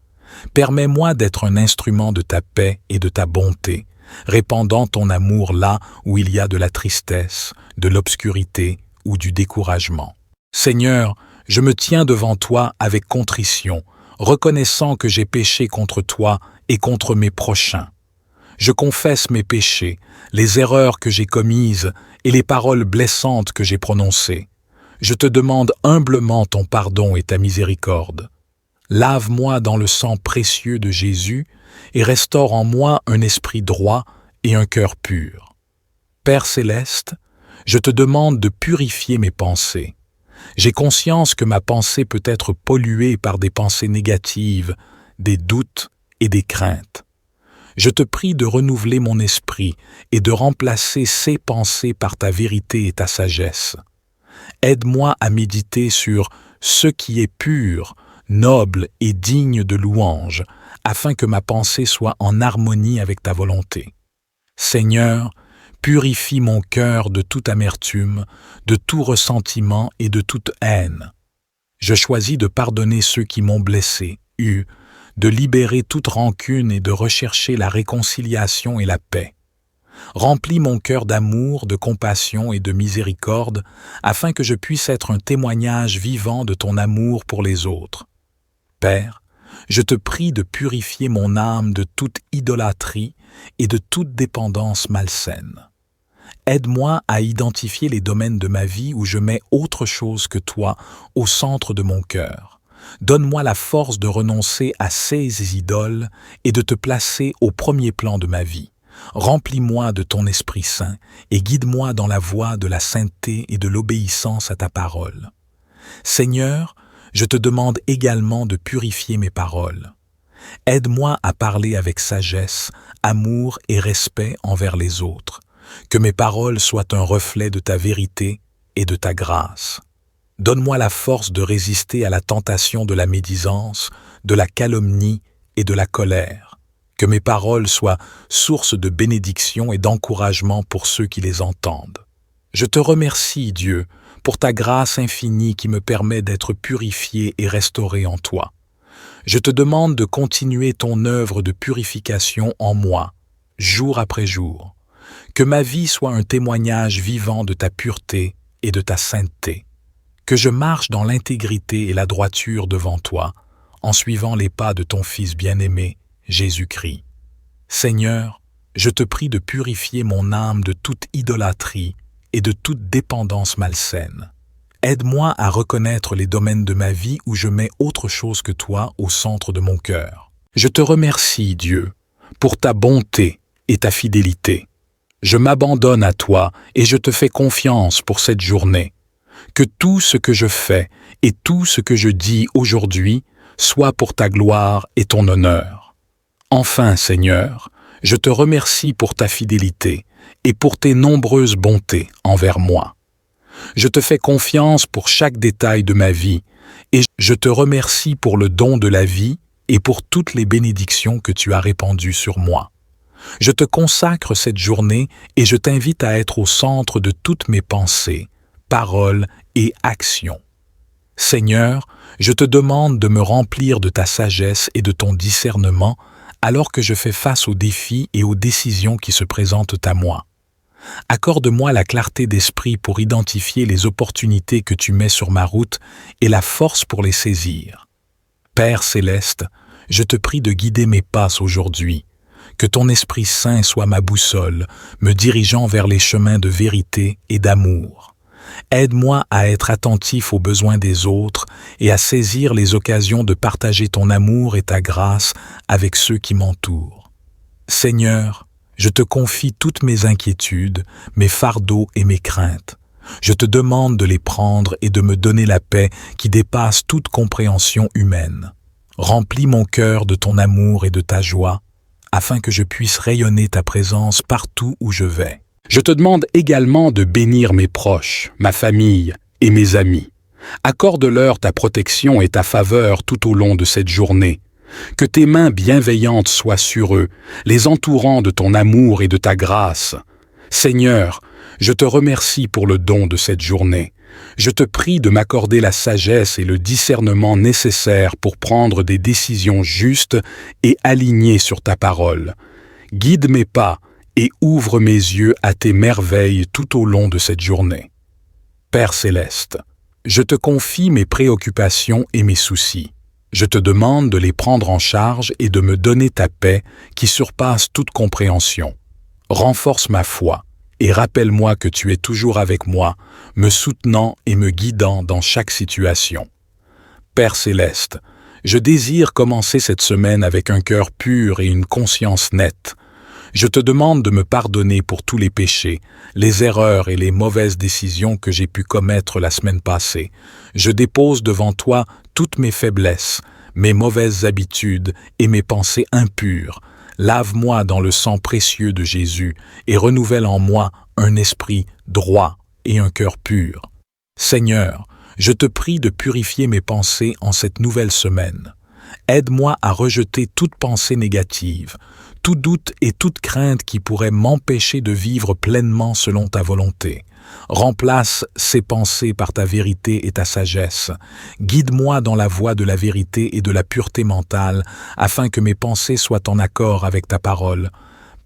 Permets-moi d'être un instrument de ta paix et de ta bonté, répandant ton amour là où il y a de la tristesse, de l'obscurité ou du découragement. Seigneur, je me tiens devant toi avec contrition, reconnaissant que j'ai péché contre toi et contre mes prochains. Je confesse mes péchés, les erreurs que j'ai commises et les paroles blessantes que j'ai prononcées. Je te demande humblement ton pardon et ta miséricorde. Lave-moi dans le sang précieux de Jésus et restaure en moi un esprit droit et un cœur pur. Père céleste, je te demande de purifier mes pensées. J'ai conscience que ma pensée peut être polluée par des pensées négatives, des doutes et des craintes. Je te prie de renouveler mon esprit et de remplacer ces pensées par ta vérité et ta sagesse. Aide-moi à méditer sur ce qui est pur, noble et digne de louange, afin que ma pensée soit en harmonie avec ta volonté. Seigneur, purifie mon cœur de toute amertume, de tout ressentiment et de toute haine. Je choisis de pardonner ceux qui m'ont blessé, de libérer toute rancune et de rechercher la réconciliation et la paix. Remplis mon cœur d'amour, de compassion et de miséricorde, afin que je puisse être un témoignage vivant de ton amour pour les autres. Père, je te prie de purifier mon âme de toute idolâtrie et de toute dépendance malsaine. Aide-moi à identifier les domaines de ma vie où je mets autre chose que toi au centre de mon cœur. Donne-moi la force de renoncer à ces idoles et de te placer au premier plan de ma vie. Remplis-moi de ton Esprit Saint et guide-moi dans la voie de la sainteté et de l'obéissance à ta parole. Seigneur, je te demande également de purifier mes paroles. Aide-moi à parler avec sagesse, amour et respect envers les autres. Que mes paroles soient un reflet de ta vérité et de ta grâce. Donne-moi la force de résister à la tentation de la médisance, de la calomnie et de la colère. Que mes paroles soient source de bénédiction et d'encouragement pour ceux qui les entendent. Je te remercie, Dieu, pour ta grâce infinie qui me permet d'être purifié et restauré en toi. Je te demande de continuer ton œuvre de purification en moi, jour après jour. Que ma vie soit un témoignage vivant de ta pureté et de ta sainteté. Que je marche dans l'intégrité et la droiture devant toi, en suivant les pas de ton Fils bien-aimé, Jésus-Christ. Seigneur, je te prie de purifier mon âme de toute idolâtrie et de toute dépendance malsaine. Aide-moi à reconnaître les domaines de ma vie où je mets autre chose que toi au centre de mon cœur. Je te remercie, Dieu, pour ta bonté et ta fidélité. Je m'abandonne à toi et je te fais confiance pour cette journée. Que tout ce que je fais et tout ce que je dis aujourd'hui soit pour ta gloire et ton honneur. Enfin, Seigneur, je te remercie pour ta fidélité et pour tes nombreuses bontés envers moi. Je te fais confiance pour chaque détail de ma vie et je te remercie pour le don de la vie et pour toutes les bénédictions que tu as répandues sur moi. Je te consacre cette journée et je t'invite à être au centre de toutes mes pensées, paroles et actions. Seigneur, je te demande de me remplir de ta sagesse et de ton discernement alors que je fais face aux défis et aux décisions qui se présentent à moi. Accorde-moi la clarté d'esprit pour identifier les opportunités que tu mets sur ma route et la force pour les saisir. Père céleste, je te prie de guider mes pas aujourd'hui. Que ton Esprit Saint soit ma boussole, me dirigeant vers les chemins de vérité et d'amour. Aide-moi à être attentif aux besoins des autres et à saisir les occasions de partager ton amour et ta grâce avec ceux qui m'entourent. Seigneur, je te confie toutes mes inquiétudes, mes fardeaux et mes craintes. Je te demande de les prendre et de me donner la paix qui dépasse toute compréhension humaine. Remplis mon cœur de ton amour et de ta joie, afin que je puisse rayonner ta présence partout où je vais. Je te demande également de bénir mes proches, ma famille et mes amis. Accorde-leur ta protection et ta faveur tout au long de cette journée. Que tes mains bienveillantes soient sur eux, les entourant de ton amour et de ta grâce. Seigneur, je te remercie pour le don de cette journée. Je te prie de m'accorder la sagesse et le discernement nécessaires pour prendre des décisions justes et alignées sur ta parole. Guide mes pas et ouvre mes yeux à tes merveilles tout au long de cette journée. Père céleste, je te confie mes préoccupations et mes soucis. Je te demande de les prendre en charge et de me donner ta paix qui surpasse toute compréhension. Renforce ma foi et rappelle-moi que tu es toujours avec moi, me soutenant et me guidant dans chaque situation. Père céleste, je désire commencer cette semaine avec un cœur pur et une conscience nette. Je te demande de me pardonner pour tous les péchés, les erreurs et les mauvaises décisions que j'ai pu commettre la semaine passée. Je dépose devant toi toutes mes faiblesses, mes mauvaises habitudes et mes pensées impures. Lave-moi dans le sang précieux de Jésus et renouvelle en moi un esprit droit et un cœur pur. Seigneur, je te prie de purifier mes pensées en cette nouvelle semaine. Aide-moi à rejeter toute pensée négative, tout doute et toute crainte qui pourrait m'empêcher de vivre pleinement selon ta volonté. Remplace ces pensées par ta vérité et ta sagesse. Guide-moi dans la voie de la vérité et de la pureté mentale, afin que mes pensées soient en accord avec ta parole.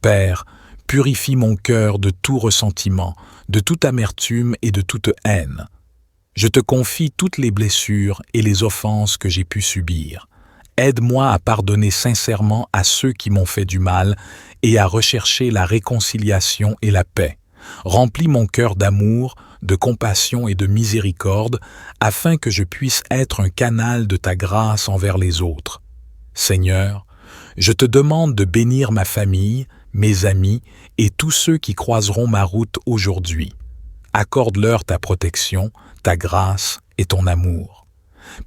Père, purifie mon cœur de tout ressentiment, de toute amertume et de toute haine. Je te confie toutes les blessures et les offenses que j'ai pu subir. Aide-moi à pardonner sincèrement à ceux qui m'ont fait du mal et à rechercher la réconciliation et la paix. Remplis mon cœur d'amour, de compassion et de miséricorde, afin que je puisse être un canal de ta grâce envers les autres. Seigneur, je te demande de bénir ma famille, mes amis et tous ceux qui croiseront ma route aujourd'hui. Accorde-leur ta protection, ta grâce et ton amour.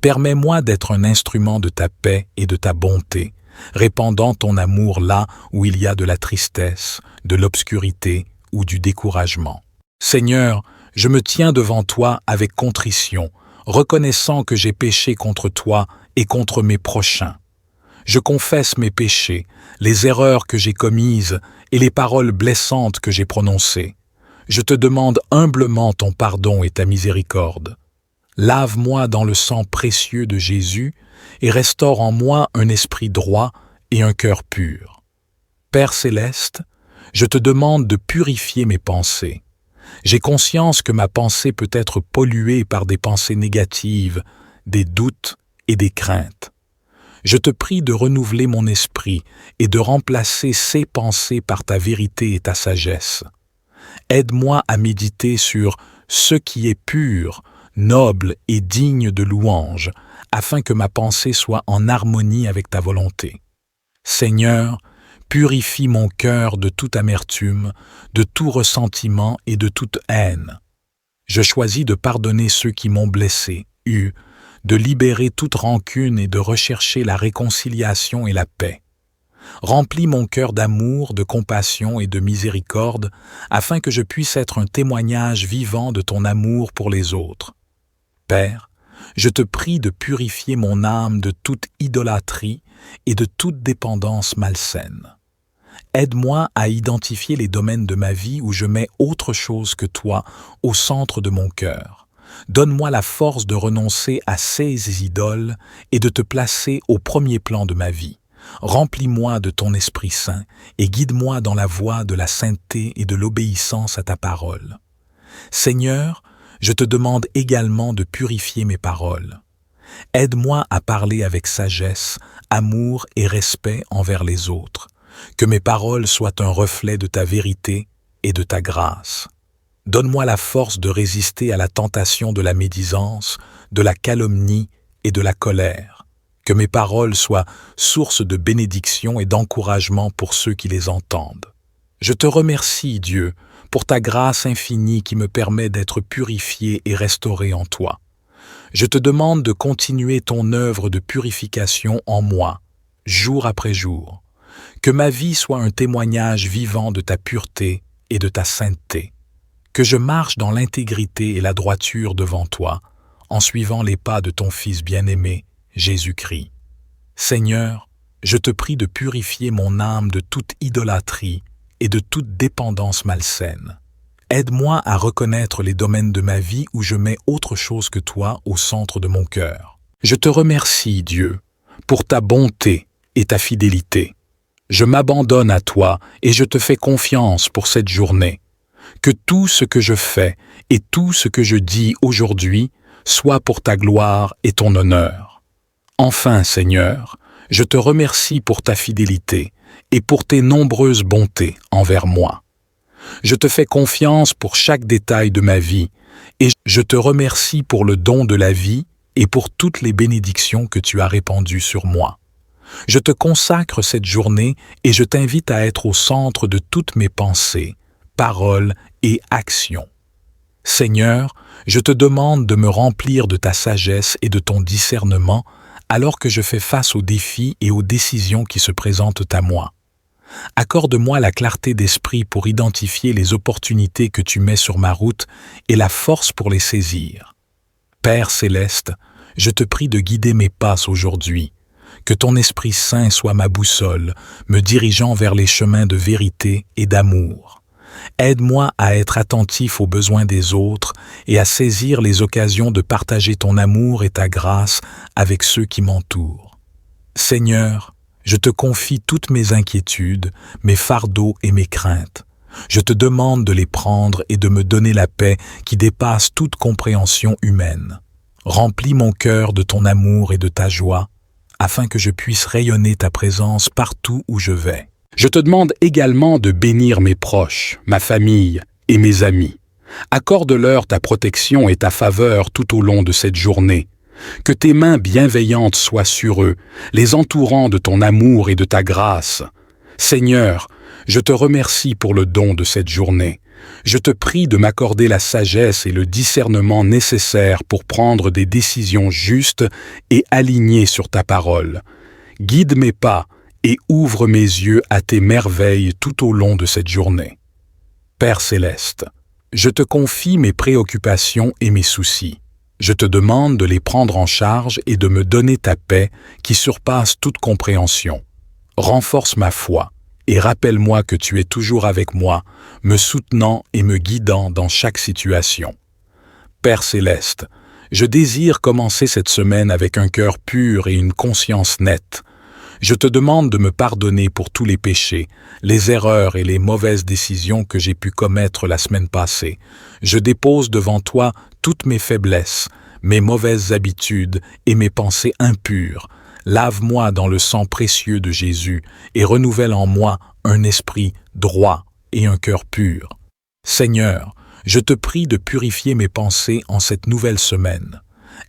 Permets-moi d'être un instrument de ta paix et de ta bonté, répandant ton amour là où il y a de la tristesse, de l'obscurité ou du découragement. Seigneur, je me tiens devant toi avec contrition, reconnaissant que j'ai péché contre toi et contre mes prochains. Je confesse mes péchés, les erreurs que j'ai commises et les paroles blessantes que j'ai prononcées. Je te demande humblement ton pardon et ta miséricorde. Lave-moi dans le sang précieux de Jésus et restaure en moi un esprit droit et un cœur pur. Père céleste, je te demande de purifier mes pensées. J'ai conscience que ma pensée peut être polluée par des pensées négatives, des doutes et des craintes. Je te prie de renouveler mon esprit et de remplacer ces pensées par ta vérité et ta sagesse. Aide-moi à méditer sur ce qui est pur, noble et digne de louange, afin que ma pensée soit en harmonie avec ta volonté. Seigneur, purifie mon cœur de toute amertume, de tout ressentiment et de toute haine. Je choisis de pardonner ceux qui m'ont blessé, de libérer toute rancune et de rechercher la réconciliation et la paix. Remplis mon cœur d'amour, de compassion et de miséricorde, afin que je puisse être un témoignage vivant de ton amour pour les autres. Père, je te prie de purifier mon âme de toute idolâtrie et de toute dépendance malsaine. Aide-moi à identifier les domaines de ma vie où je mets autre chose que toi au centre de mon cœur. Donne-moi la force de renoncer à ces idoles et de te placer au premier plan de ma vie. Remplis-moi de ton Esprit Saint et guide-moi dans la voie de la sainteté et de l'obéissance à ta parole. Seigneur, je te demande également de purifier mes paroles. Aide-moi à parler avec sagesse, amour et respect envers les autres. Que mes paroles soient un reflet de ta vérité et de ta grâce. Donne-moi la force de résister à la tentation de la médisance, de la calomnie et de la colère. Que mes paroles soient source de bénédiction et d'encouragement pour ceux qui les entendent. Je te remercie, Dieu, pour ta grâce infinie qui me permet d'être purifié et restauré en toi. Je te demande de continuer ton œuvre de purification en moi, jour après jour. Que ma vie soit un témoignage vivant de ta pureté et de ta sainteté. Que je marche dans l'intégrité et la droiture devant toi, en suivant les pas de ton Fils bien-aimé, Jésus-Christ. Seigneur, je te prie de purifier mon âme de toute idolâtrie et de toute dépendance malsaine. Aide-moi à reconnaître les domaines de ma vie où je mets autre chose que toi au centre de mon cœur. Je te remercie, Dieu, pour ta bonté et ta fidélité. Je m'abandonne à toi et je te fais confiance pour cette journée. Que tout ce que je fais et tout ce que je dis aujourd'hui soit pour ta gloire et ton honneur. Enfin, Seigneur, je te remercie pour ta fidélité et pour tes nombreuses bontés envers moi. Je te fais confiance pour chaque détail de ma vie et je te remercie pour le don de la vie et pour toutes les bénédictions que tu as répandues sur moi. Je te consacre cette journée et je t'invite à être au centre de toutes mes pensées, paroles et actions. Seigneur, je te demande de me remplir de ta sagesse et de ton discernement alors que je fais face aux défis et aux décisions qui se présentent à moi. Accorde-moi la clarté d'esprit pour identifier les opportunités que tu mets sur ma route et la force pour les saisir. Père céleste, je te prie de guider mes pas aujourd'hui. Que ton Esprit Saint soit ma boussole, me dirigeant vers les chemins de vérité et d'amour. Aide-moi à être attentif aux besoins des autres et à saisir les occasions de partager ton amour et ta grâce avec ceux qui m'entourent. Seigneur, je te confie toutes mes inquiétudes, mes fardeaux et mes craintes. Je te demande de les prendre et de me donner la paix qui dépasse toute compréhension humaine. Remplis mon cœur de ton amour et de ta joie, afin que je puisse rayonner ta présence partout où je vais. Je te demande également de bénir mes proches, ma famille et mes amis. Accorde-leur ta protection et ta faveur tout au long de cette journée. Que tes mains bienveillantes soient sur eux, les entourant de ton amour et de ta grâce. Seigneur, je te remercie pour le don de cette journée. Je te prie de m'accorder la sagesse et le discernement nécessaires pour prendre des décisions justes et alignées sur ta parole. Guide mes pas et ouvre mes yeux à tes merveilles tout au long de cette journée. Père céleste, je te confie mes préoccupations et mes soucis. Je te demande de les prendre en charge et de me donner ta paix qui surpasse toute compréhension. Renforce ma foi et rappelle-moi que tu es toujours avec moi, me soutenant et me guidant dans chaque situation. Père céleste, je désire commencer cette semaine avec un cœur pur et une conscience nette. Je te demande de me pardonner pour tous les péchés, les erreurs et les mauvaises décisions que j'ai pu commettre la semaine passée. Je dépose devant toi toutes mes faiblesses, mes mauvaises habitudes et mes pensées impures. Lave-moi dans le sang précieux de Jésus et renouvelle en moi un esprit droit et un cœur pur. Seigneur, je te prie de purifier mes pensées en cette nouvelle semaine.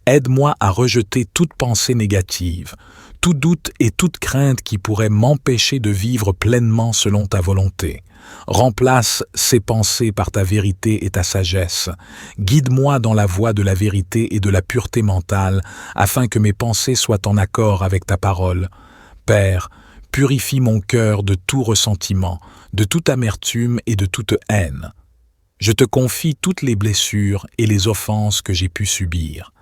Aide-moi à rejeter toute pensée négative, tout doute et toute crainte qui pourrait m'empêcher de vivre pleinement selon ta volonté. Remplace ces pensées par ta vérité et ta sagesse. Guide-moi dans la voie de la vérité et de la pureté mentale, afin que mes pensées soient en accord avec ta parole. Père, purifie mon cœur de tout ressentiment, de toute amertume et de toute haine. Je te confie toutes les blessures et les offenses que j'ai pu subir.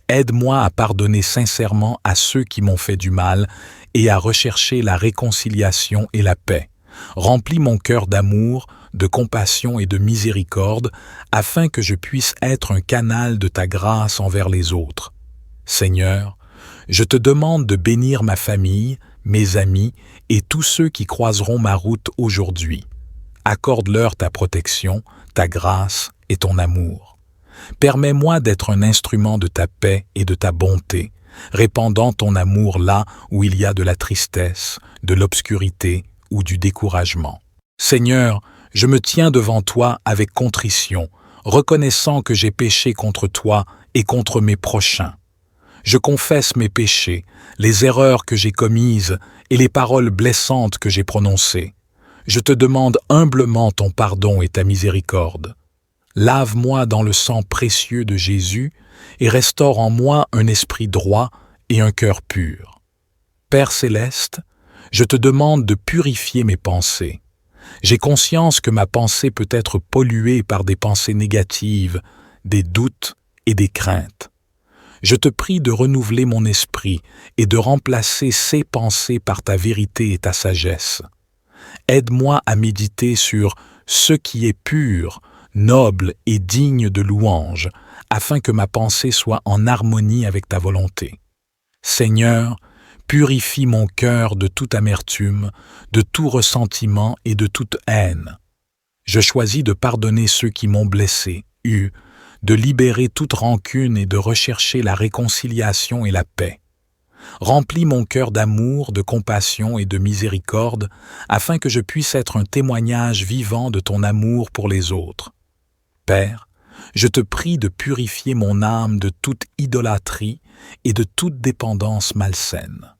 Aide-moi à pardonner sincèrement à ceux qui m'ont fait du mal et à rechercher la réconciliation et la paix. Remplis mon cœur d'amour, de compassion et de miséricorde, afin que je puisse être un canal de ta grâce envers les autres. Seigneur, je te demande de bénir ma famille, mes amis et tous ceux qui croiseront ma route aujourd'hui. Accorde-leur ta protection, ta grâce et ton amour. Permets-moi d'être un instrument de ta paix et de ta bonté, répandant ton amour là où il y a de la tristesse, de l'obscurité ou du découragement. Seigneur, je me tiens devant toi avec contrition, reconnaissant que j'ai péché contre toi et contre mes prochains. Je confesse mes péchés, les erreurs que j'ai commises et les paroles blessantes que j'ai prononcées. Je te demande humblement ton pardon et ta miséricorde. Lave-moi dans le sang précieux de Jésus et restaure en moi un esprit droit et un cœur pur. Père céleste, je te demande de purifier mes pensées. J'ai conscience que ma pensée peut être polluée par des pensées négatives, des doutes et des craintes. Je te prie de renouveler mon esprit et de remplacer ces pensées par ta vérité et ta sagesse. Aide-moi à méditer sur ce qui est pur, noble et digne de louange, afin que ma pensée soit en harmonie avec ta volonté. Seigneur, purifie mon cœur de toute amertume, de tout ressentiment et de toute haine. Je choisis de pardonner ceux qui m'ont blessé, de libérer toute rancune et de rechercher la réconciliation et la paix. Remplis mon cœur d'amour, de compassion et de miséricorde, afin que je puisse être un témoignage vivant de ton amour pour les autres. Père, je te prie de purifier mon âme de toute idolâtrie et de toute dépendance malsaine.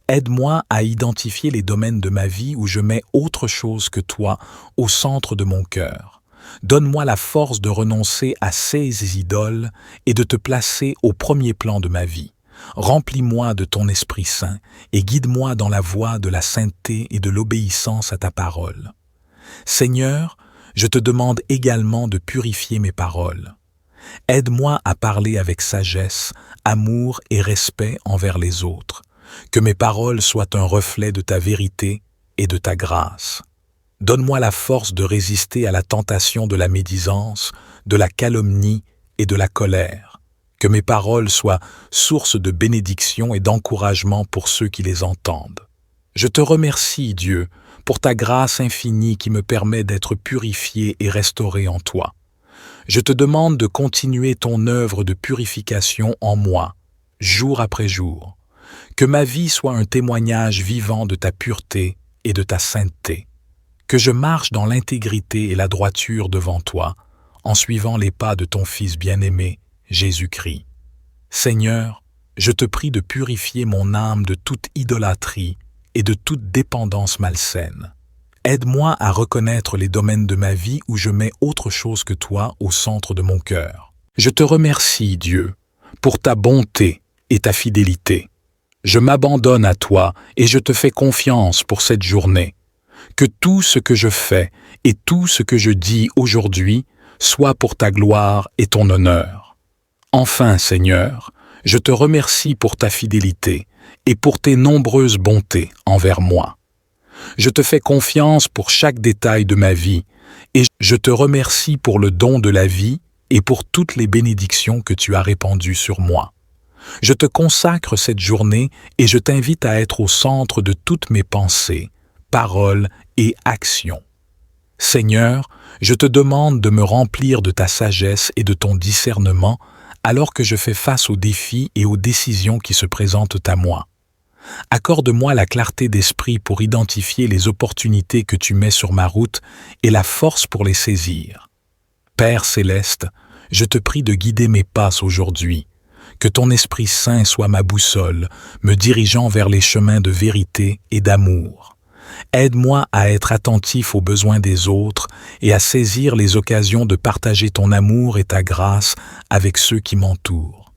Aide-moi à identifier les domaines de ma vie où je mets autre chose que toi au centre de mon cœur. Donne-moi la force de renoncer à ces idoles et de te placer au premier plan de ma vie. Remplis-moi de ton Esprit Saint et guide-moi dans la voie de la sainteté et de l'obéissance à ta parole. Seigneur, je te demande également de purifier mes paroles. Aide-moi à parler avec sagesse, amour et respect envers les autres. Que mes paroles soient un reflet de ta vérité et de ta grâce. Donne-moi la force de résister à la tentation de la médisance, de la calomnie et de la colère. Que mes paroles soient source de bénédiction et d'encouragement pour ceux qui les entendent. Je te remercie, Dieu, pour ta grâce infinie qui me permet d'être purifié et restauré en toi. Je te demande de continuer ton œuvre de purification en moi, jour après jour. Que ma vie soit un témoignage vivant de ta pureté et de ta sainteté. Que je marche dans l'intégrité et la droiture devant toi, en suivant les pas de ton Fils bien-aimé, Jésus-Christ. Seigneur, je te prie de purifier mon âme de toute idolâtrie et de toute dépendance malsaine. Aide-moi à reconnaître les domaines de ma vie où je mets autre chose que toi au centre de mon cœur. Je te remercie, Dieu, pour ta bonté et ta fidélité. Je m'abandonne à toi et je te fais confiance pour cette journée. Que tout ce que je fais et tout ce que je dis aujourd'hui soit pour ta gloire et ton honneur. Enfin, Seigneur, je te remercie pour ta fidélité et pour tes nombreuses bontés envers moi. Je te fais confiance pour chaque détail de ma vie et je te remercie pour le don de la vie et pour toutes les bénédictions que tu as répandues sur moi. Je te consacre cette journée et je t'invite à être au centre de toutes mes pensées, paroles et actions. Seigneur, je te demande de me remplir de ta sagesse et de ton discernement alors que je fais face aux défis et aux décisions qui se présentent à moi. Accorde-moi la clarté d'esprit pour identifier les opportunités que tu mets sur ma route et la force pour les saisir. Père céleste, je te prie de guider mes pas aujourd'hui. Que ton Esprit Saint soit ma boussole, me dirigeant vers les chemins de vérité et d'amour. Aide-moi à être attentif aux besoins des autres et à saisir les occasions de partager ton amour et ta grâce avec ceux qui m'entourent.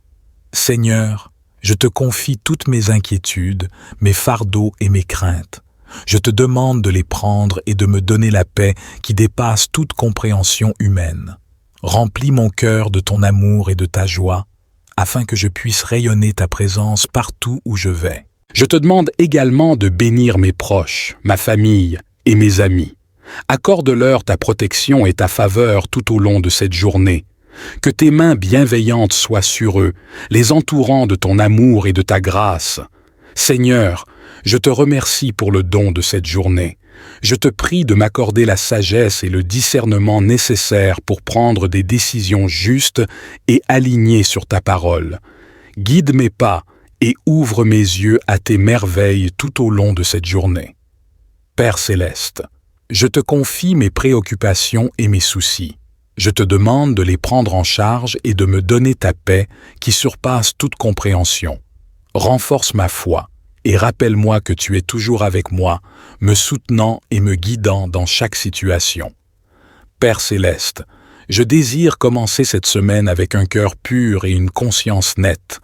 Seigneur, je te confie toutes mes inquiétudes, mes fardeaux et mes craintes. Je te demande de les prendre et de me donner la paix qui dépasse toute compréhension humaine. Remplis mon cœur de ton amour et de ta joie, afin que je puisse rayonner ta présence partout où je vais. Je te demande également de bénir mes proches, ma famille et mes amis. Accorde-leur ta protection et ta faveur tout au long de cette journée. Que tes mains bienveillantes soient sur eux, les entourant de ton amour et de ta grâce. Seigneur, je te remercie pour le don de cette journée. Je te prie de m'accorder la sagesse et le discernement nécessaires pour prendre des décisions justes et alignées sur ta parole. Guide mes pas et ouvre mes yeux à tes merveilles tout au long de cette journée. Père céleste, je te confie mes préoccupations et mes soucis. Je te demande de les prendre en charge et de me donner ta paix qui surpasse toute compréhension. Renforce ma foi et rappelle-moi que tu es toujours avec moi, me soutenant et me guidant dans chaque situation. Père céleste, je désire commencer cette semaine avec un cœur pur et une conscience nette.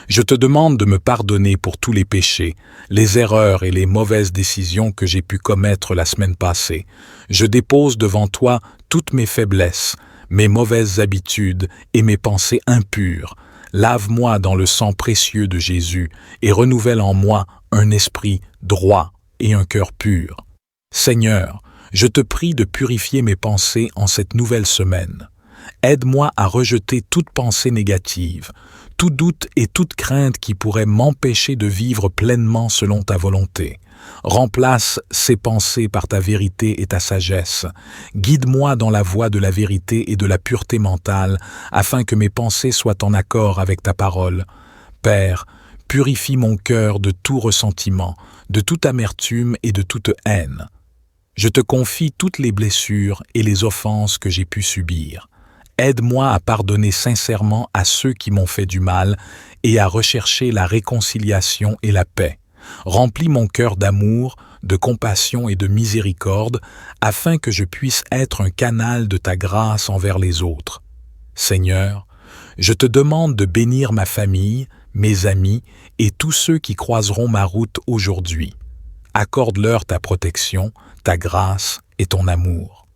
Je te demande de me pardonner pour tous les péchés, les erreurs et les mauvaises décisions que j'ai pu commettre la semaine passée. Je dépose devant toi toutes mes faiblesses, mes mauvaises habitudes et mes pensées impures. Lave-moi dans le sang précieux de Jésus et renouvelle en moi un esprit droit et un cœur pur. Seigneur, je te prie de purifier mes pensées en cette nouvelle semaine. Aide-moi à rejeter toute pensée négative, tout doute et toute crainte qui pourrait m'empêcher de vivre pleinement selon ta volonté. Remplace ces pensées par ta vérité et ta sagesse. Guide-moi dans la voie de la vérité et de la pureté mentale, afin que mes pensées soient en accord avec ta parole. Père, purifie mon cœur de tout ressentiment, de toute amertume et de toute haine. Je te confie toutes les blessures et les offenses que j'ai pu subir. Aide-moi à pardonner sincèrement à ceux qui m'ont fait du mal et à rechercher la réconciliation et la paix. Remplis mon cœur d'amour, de compassion et de miséricorde, afin que je puisse être un canal de ta grâce envers les autres. Seigneur, je te demande de bénir ma famille, mes amis et tous ceux qui croiseront ma route aujourd'hui. Accorde-leur ta protection, ta grâce et ton amour.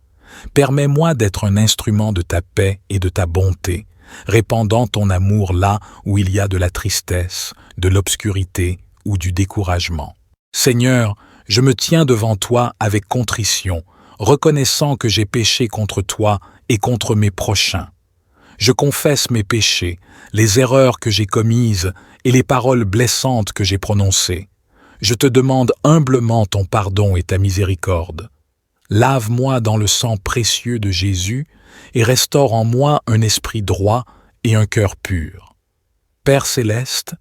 Permets-moi d'être un instrument de ta paix et de ta bonté, répandant ton amour là où il y a de la tristesse, de l'obscurité ou du découragement. Seigneur, je me tiens devant toi avec contrition, reconnaissant que j'ai péché contre toi et contre mes prochains. Je confesse mes péchés, les erreurs que j'ai commises et les paroles blessantes que j'ai prononcées. Je te demande humblement ton pardon et ta miséricorde. Lave-moi dans le sang précieux de Jésus et restaure en moi un esprit droit et un cœur pur. Père céleste,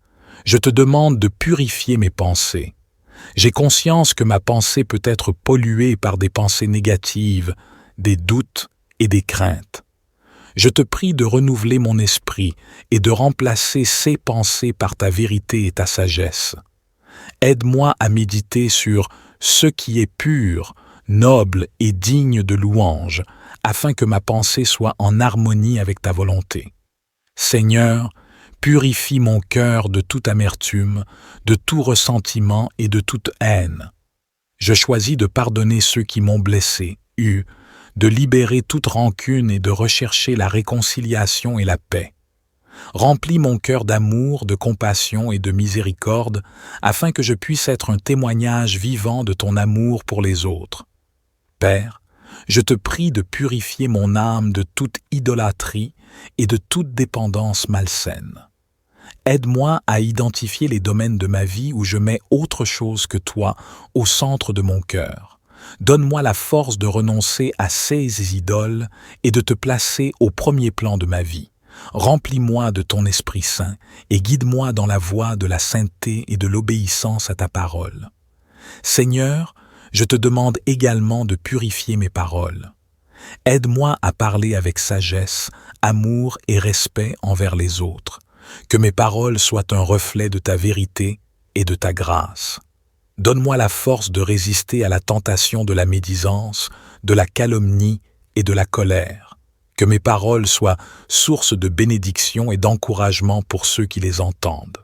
je te demande de purifier mes pensées. J'ai conscience que ma pensée peut être polluée par des pensées négatives, des doutes et des craintes. Je te prie de renouveler mon esprit et de remplacer ces pensées par ta vérité et ta sagesse. Aide-moi à méditer sur ce qui est pur, noble et digne de louange, afin que ma pensée soit en harmonie avec ta volonté. Seigneur, Purifie mon cœur de toute amertume, de tout ressentiment et de toute haine. Je choisis de pardonner ceux qui m'ont blessé, de libérer toute rancune et de rechercher la réconciliation et la paix. Remplis mon cœur d'amour, de compassion et de miséricorde, afin que je puisse être un témoignage vivant de ton amour pour les autres. Père, je te prie de purifier mon âme de toute idolâtrie et de toute dépendance malsaine. Aide-moi à identifier les domaines de ma vie où je mets autre chose que toi au centre de mon cœur. Donne-moi la force de renoncer à ces idoles et de te placer au premier plan de ma vie. Remplis-moi de ton Esprit Saint et guide-moi dans la voie de la sainteté et de l'obéissance à ta parole. Seigneur, je te demande également de purifier mes paroles. Aide-moi à parler avec sagesse, amour et respect envers les autres. Que mes paroles soient un reflet de ta vérité et de ta grâce. Donne-moi la force de résister à la tentation de la médisance, de la calomnie et de la colère. Que mes paroles soient source de bénédiction et d'encouragement pour ceux qui les entendent.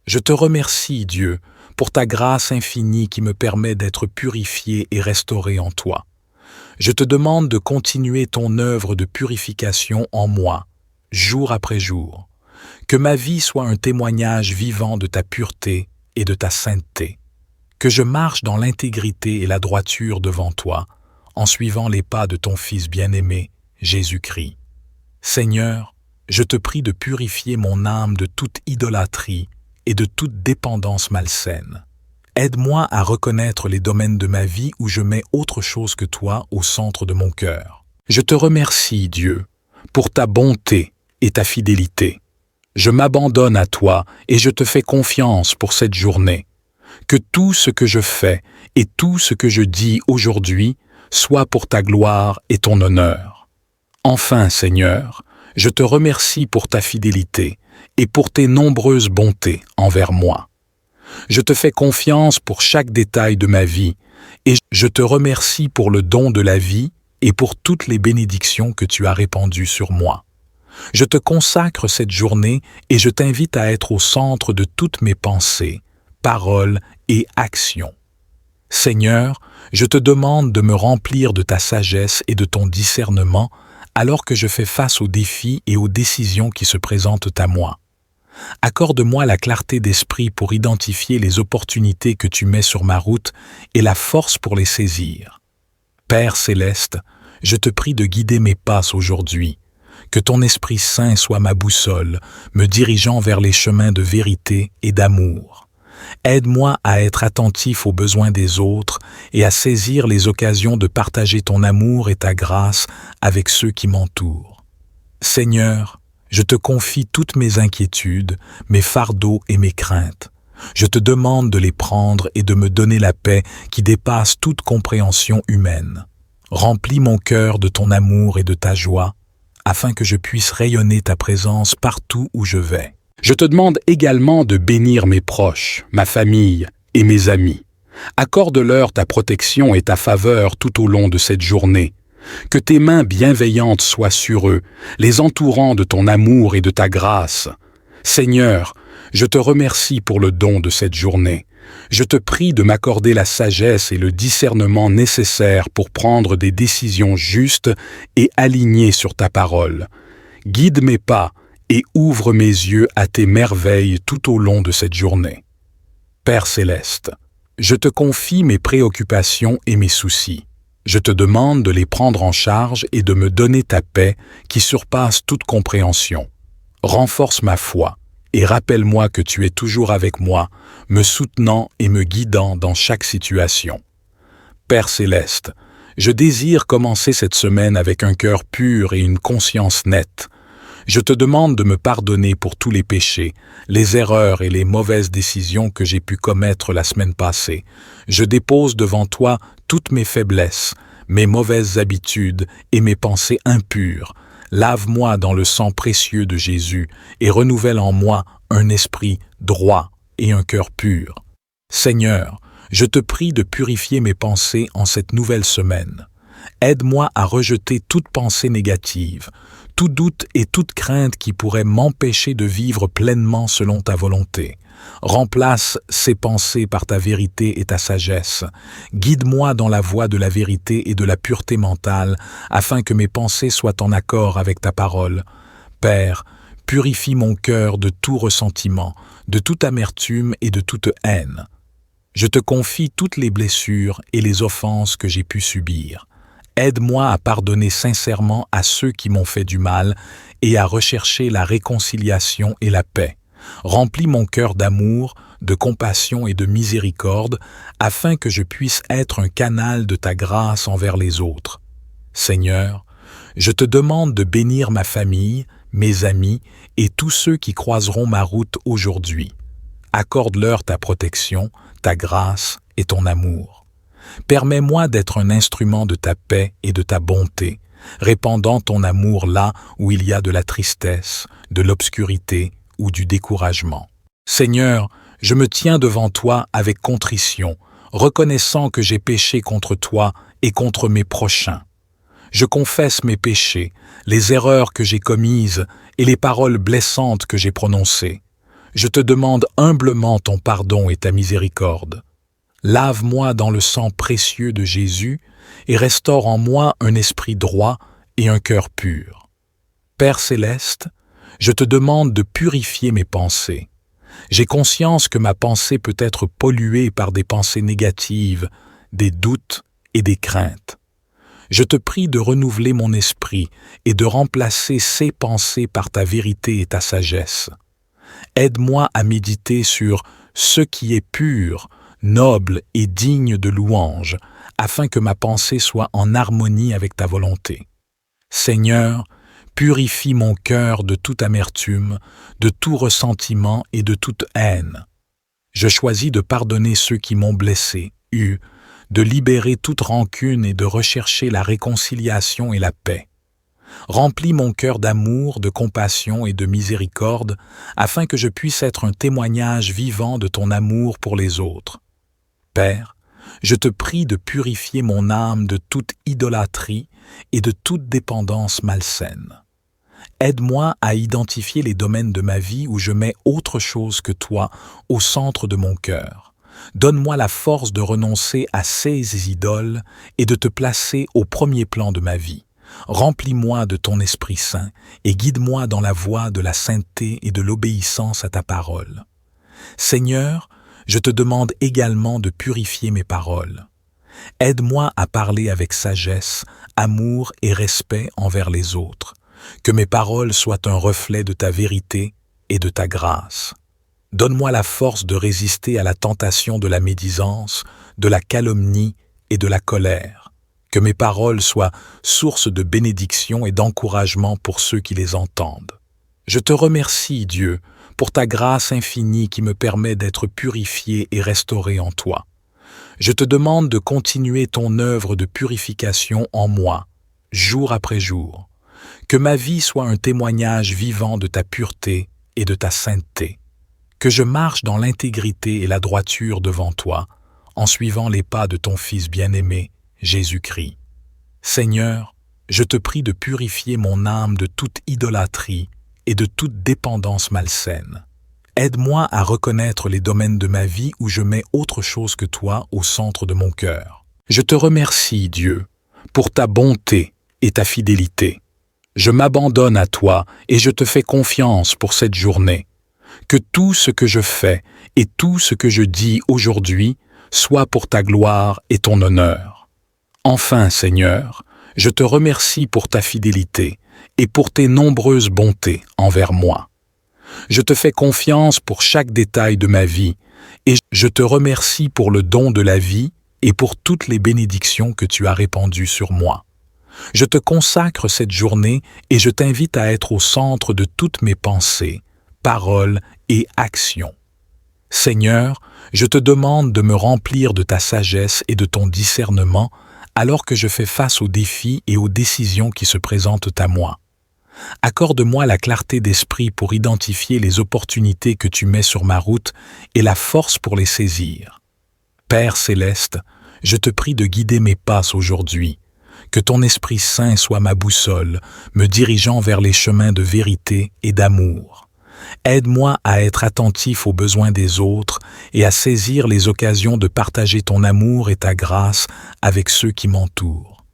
Je te remercie, Dieu, pour ta grâce infinie qui me permet d'être purifié et restauré en toi. Je te demande de continuer ton œuvre de purification en moi, jour après jour. Que ma vie soit un témoignage vivant de ta pureté et de ta sainteté. Que je marche dans l'intégrité et la droiture devant toi, en suivant les pas de ton Fils bien-aimé, Jésus-Christ. Seigneur, je te prie de purifier mon âme de toute idolâtrie et de toute dépendance malsaine. Aide-moi à reconnaître les domaines de ma vie où je mets autre chose que toi au centre de mon cœur. Je te remercie, Dieu, pour ta bonté et ta fidélité. Je m'abandonne à toi et je te fais confiance pour cette journée. Que tout ce que je fais et tout ce que je dis aujourd'hui soit pour ta gloire et ton honneur. Enfin, Seigneur, je te remercie pour ta fidélité et pour tes nombreuses bontés envers moi. Je te fais confiance pour chaque détail de ma vie et je te remercie pour le don de la vie et pour toutes les bénédictions que tu as répandues sur moi. Je te consacre cette journée et je t'invite à être au centre de toutes mes pensées, paroles et actions. Seigneur, je te demande de me remplir de ta sagesse et de ton discernement alors que je fais face aux défis et aux décisions qui se présentent à moi. Accorde-moi la clarté d'esprit pour identifier les opportunités que tu mets sur ma route et la force pour les saisir. Père céleste, je te prie de guider mes pas aujourd'hui. Que ton Esprit Saint soit ma boussole, me dirigeant vers les chemins de vérité et d'amour. Aide-moi à être attentif aux besoins des autres et à saisir les occasions de partager ton amour et ta grâce avec ceux qui m'entourent. Seigneur, je te confie toutes mes inquiétudes, mes fardeaux et mes craintes. Je te demande de les prendre et de me donner la paix qui dépasse toute compréhension humaine. Remplis mon cœur de ton amour et de ta joie, afin que je puisse rayonner ta présence partout où je vais. Je te demande également de bénir mes proches, ma famille et mes amis. Accorde-leur ta protection et ta faveur tout au long de cette journée. Que tes mains bienveillantes soient sur eux, les entourant de ton amour et de ta grâce. Seigneur, je te remercie pour le don de cette journée. Je te prie de m'accorder la sagesse et le discernement nécessaires pour prendre des décisions justes et alignées sur ta parole. Guide mes pas et ouvre mes yeux à tes merveilles tout au long de cette journée. Père céleste, je te confie mes préoccupations et mes soucis. Je te demande de les prendre en charge et de me donner ta paix qui surpasse toute compréhension. Renforce ma foi et rappelle-moi que tu es toujours avec moi, me soutenant et me guidant dans chaque situation. Père céleste, je désire commencer cette semaine avec un cœur pur et une conscience nette. Je te demande de me pardonner pour tous les péchés, les erreurs et les mauvaises décisions que j'ai pu commettre la semaine passée. Je dépose devant toi toutes mes faiblesses, mes mauvaises habitudes et mes pensées impures. Lave-moi dans le sang précieux de Jésus et renouvelle en moi un esprit droit et un cœur pur. Seigneur, je te prie de purifier mes pensées en cette nouvelle semaine. Aide-moi à rejeter toute pensée négative, tout doute et toute crainte qui pourrait m'empêcher de vivre pleinement selon ta volonté. Remplace ces pensées par ta vérité et ta sagesse. Guide-moi dans la voie de la vérité et de la pureté mentale, afin que mes pensées soient en accord avec ta parole. Père, purifie mon cœur de tout ressentiment, de toute amertume et de toute haine. Je te confie toutes les blessures et les offenses que j'ai pu subir. Aide-moi à pardonner sincèrement à ceux qui m'ont fait du mal et à rechercher la réconciliation et la paix. Remplis mon cœur d'amour, de compassion et de miséricorde, afin que je puisse être un canal de ta grâce envers les autres. Seigneur, je te demande de bénir ma famille, mes amis et tous ceux qui croiseront ma route aujourd'hui. Accorde-leur ta protection, ta grâce et ton amour. Permets-moi d'être un instrument de ta paix et de ta bonté, répandant ton amour là où il y a de la tristesse, de l'obscurité ou du découragement. Seigneur, je me tiens devant toi avec contrition, reconnaissant que j'ai péché contre toi et contre mes prochains. Je confesse mes péchés, les erreurs que j'ai commises et les paroles blessantes que j'ai prononcées. Je te demande humblement ton pardon et ta miséricorde. Lave-moi dans le sang précieux de Jésus et restaure en moi un esprit droit et un cœur pur. Père céleste, je te demande de purifier mes pensées. J'ai conscience que ma pensée peut être polluée par des pensées négatives, des doutes et des craintes. Je te prie de renouveler mon esprit et de remplacer ces pensées par ta vérité et ta sagesse. Aide-moi à méditer sur ce qui est pur, noble et digne de louange, afin que ma pensée soit en harmonie avec ta volonté. Seigneur, purifie mon cœur de toute amertume, de tout ressentiment et de toute haine. Je choisis de pardonner ceux qui m'ont blessé, de libérer toute rancune et de rechercher la réconciliation et la paix. Remplis mon cœur d'amour, de compassion et de miséricorde, afin que je puisse être un témoignage vivant de ton amour pour les autres. Père, je te prie de purifier mon âme de toute idolâtrie et de toute dépendance malsaine. Aide-moi à identifier les domaines de ma vie où je mets autre chose que toi au centre de mon cœur. Donne-moi la force de renoncer à ces idoles et de te placer au premier plan de ma vie. Remplis-moi de ton Esprit Saint et guide-moi dans la voie de la sainteté et de l'obéissance à ta parole. Seigneur, je te demande également de purifier mes paroles. Aide-moi à parler avec sagesse, amour et respect envers les autres. Que mes paroles soient un reflet de ta vérité et de ta grâce. Donne-moi la force de résister à la tentation de la médisance, de la calomnie et de la colère. Que mes paroles soient source de bénédiction et d'encouragement pour ceux qui les entendent. Je te remercie, Dieu, pour ta grâce infinie qui me permet d'être purifié et restauré en toi. Je te demande de continuer ton œuvre de purification en moi, jour après jour. Que ma vie soit un témoignage vivant de ta pureté et de ta sainteté. Que je marche dans l'intégrité et la droiture devant toi, en suivant les pas de ton Fils bien-aimé, Jésus-Christ. Seigneur, je te prie de purifier mon âme de toute idolâtrie et de toute dépendance malsaine. Aide-moi à reconnaître les domaines de ma vie où je mets autre chose que toi au centre de mon cœur. Je te remercie, Dieu, pour ta bonté et ta fidélité. Je m'abandonne à toi et je te fais confiance pour cette journée. Que tout ce que je fais et tout ce que je dis aujourd'hui soit pour ta gloire et ton honneur. Enfin, Seigneur, je te remercie pour ta fidélité et pour tes nombreuses bontés envers moi. Je te fais confiance pour chaque détail de ma vie et je te remercie pour le don de la vie et pour toutes les bénédictions que tu as répandues sur moi. Je te consacre cette journée et je t'invite à être au centre de toutes mes pensées, paroles et actions. Seigneur, je te demande de me remplir de ta sagesse et de ton discernement alors que je fais face aux défis et aux décisions qui se présentent à moi. Accorde-moi la clarté d'esprit pour identifier les opportunités que tu mets sur ma route et la force pour les saisir. Père céleste, je te prie de guider mes pas aujourd'hui. Que ton Esprit Saint soit ma boussole, me dirigeant vers les chemins de vérité et d'amour. Aide-moi à être attentif aux besoins des autres et à saisir les occasions de partager ton amour et ta grâce avec ceux qui m'entourent.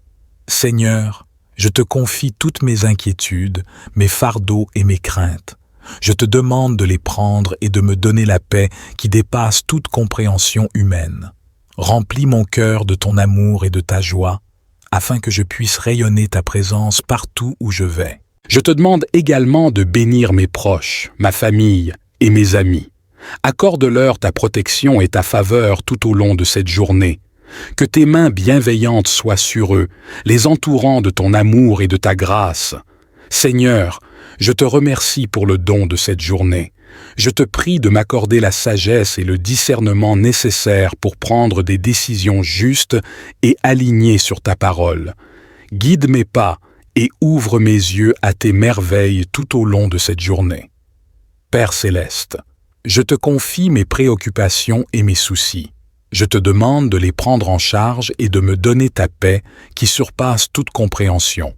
Seigneur, je te confie toutes mes inquiétudes, mes fardeaux et mes craintes. Je te demande de les prendre et de me donner la paix qui dépasse toute compréhension humaine. Remplis mon cœur de ton amour et de ta joie, afin que je puisse rayonner ta présence partout où je vais. Je te demande également de bénir mes proches, ma famille et mes amis. Accorde-leur ta protection et ta faveur tout au long de cette journée. Que tes mains bienveillantes soient sur eux, les entourant de ton amour et de ta grâce. Seigneur, je te remercie pour le don de cette journée. Je te prie de m'accorder la sagesse et le discernement nécessaires pour prendre des décisions justes et alignées sur ta parole. Guide mes pas et ouvre mes yeux à tes merveilles tout au long de cette journée. Père céleste, je te confie mes préoccupations et mes soucis. Je te demande de les prendre en charge et de me donner ta paix qui surpasse toute compréhension.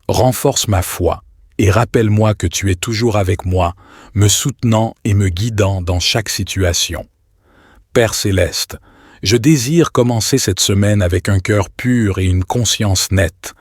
Renforce ma foi et rappelle-moi que tu es toujours avec moi, me soutenant et me guidant dans chaque situation. Père céleste, je désire commencer cette semaine avec un cœur pur et une conscience nette.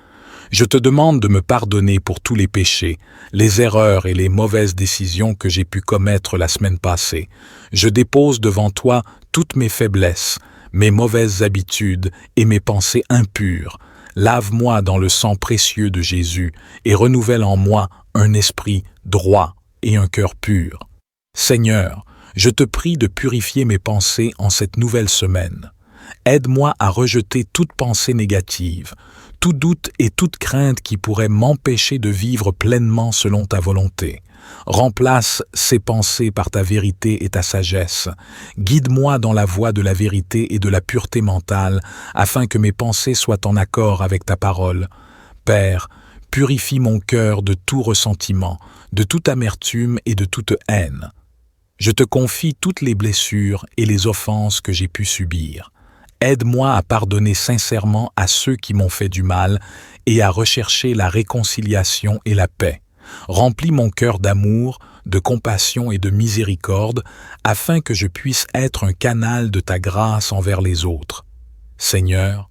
Je te demande de me pardonner pour tous les péchés, les erreurs et les mauvaises décisions que j'ai pu commettre la semaine passée. Je dépose devant toi toutes mes faiblesses, mes mauvaises habitudes et mes pensées impures. Lave-moi dans le sang précieux de Jésus et renouvelle en moi un esprit droit et un cœur pur. Seigneur, je te prie de purifier mes pensées en cette nouvelle semaine. Aide-moi à rejeter toute pensée négative, tout doute et toute crainte qui pourrait m'empêcher de vivre pleinement selon ta volonté. Remplace ces pensées par ta vérité et ta sagesse. Guide-moi dans la voie de la vérité et de la pureté mentale, afin que mes pensées soient en accord avec ta parole. Père, purifie mon cœur de tout ressentiment, de toute amertume et de toute haine. Je te confie toutes les blessures et les offenses que j'ai pu subir. Aide-moi à pardonner sincèrement à ceux qui m'ont fait du mal et à rechercher la réconciliation et la paix. Remplis mon cœur d'amour, de compassion et de miséricorde, afin que je puisse être un canal de ta grâce envers les autres. Seigneur,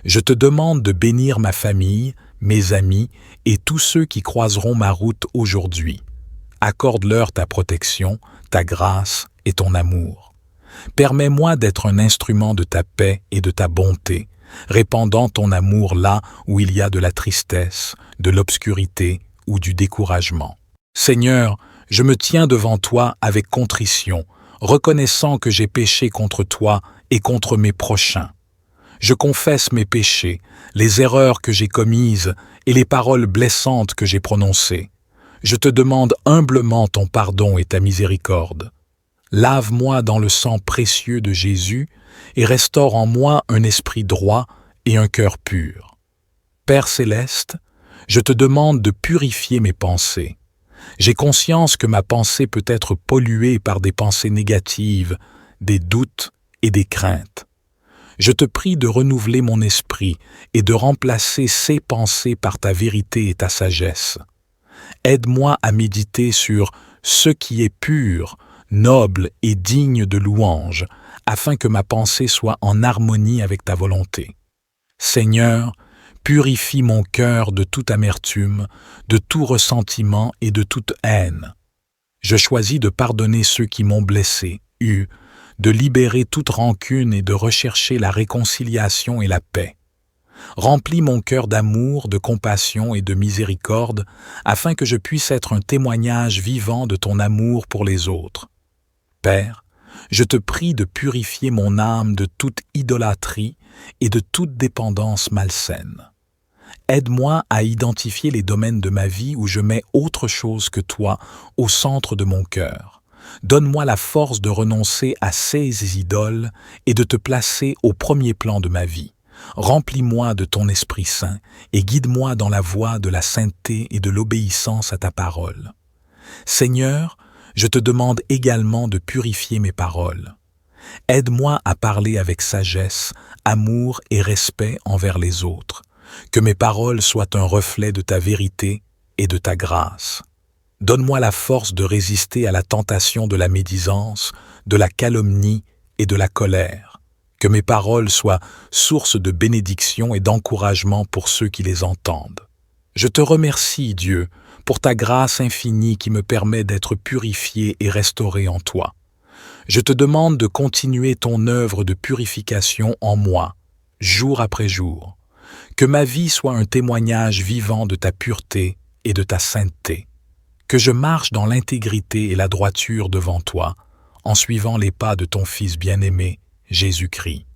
je te demande de bénir ma famille, mes amis et tous ceux qui croiseront ma route aujourd'hui. Accorde-leur ta protection, ta grâce et ton amour. Permets-moi d'être un instrument de ta paix et de ta bonté, répandant ton amour là où il y a de la tristesse, de l'obscurité ou du découragement. Seigneur, je me tiens devant toi avec contrition, reconnaissant que j'ai péché contre toi et contre mes prochains. Je confesse mes péchés, les erreurs que j'ai commises et les paroles blessantes que j'ai prononcées. Je te demande humblement ton pardon et ta miséricorde. Lave-moi dans le sang précieux de Jésus et restaure en moi un esprit droit et un cœur pur. Père céleste, je te demande de purifier mes pensées. J'ai conscience que ma pensée peut être polluée par des pensées négatives, des doutes et des craintes. Je te prie de renouveler mon esprit et de remplacer ces pensées par ta vérité et ta sagesse. Aide-moi à méditer sur ce qui est pur, noble et digne de louange, afin que ma pensée soit en harmonie avec ta volonté. Seigneur, purifie mon cœur de toute amertume, de tout ressentiment et de toute haine. Je choisis de pardonner ceux qui m'ont blessé, de libérer toute rancune et de rechercher la réconciliation et la paix. Remplis mon cœur d'amour, de compassion et de miséricorde, afin que je puisse être un témoignage vivant de ton amour pour les autres. Père, je te prie de purifier mon âme de toute idolâtrie et de toute dépendance malsaine. Aide-moi à identifier les domaines de ma vie où je mets autre chose que toi au centre de mon cœur. Donne-moi la force de renoncer à ces idoles et de te placer au premier plan de ma vie. Remplis-moi de ton Esprit Saint et guide-moi dans la voie de la sainteté et de l'obéissance à ta parole. Seigneur, je te demande également de purifier mes paroles. Aide-moi à parler avec sagesse, amour et respect envers les autres. Que mes paroles soient un reflet de ta vérité et de ta grâce. Donne-moi la force de résister à la tentation de la médisance, de la calomnie et de la colère. Que mes paroles soient source de bénédiction et d'encouragement pour ceux qui les entendent. Je te remercie, Dieu, pour ta grâce infinie qui me permet d'être purifié et restauré en toi. Je te demande de continuer ton œuvre de purification en moi, jour après jour. Que ma vie soit un témoignage vivant de ta pureté et de ta sainteté. Que je marche dans l'intégrité et la droiture devant toi, en suivant les pas de ton Fils bien-aimé, Jésus-Christ.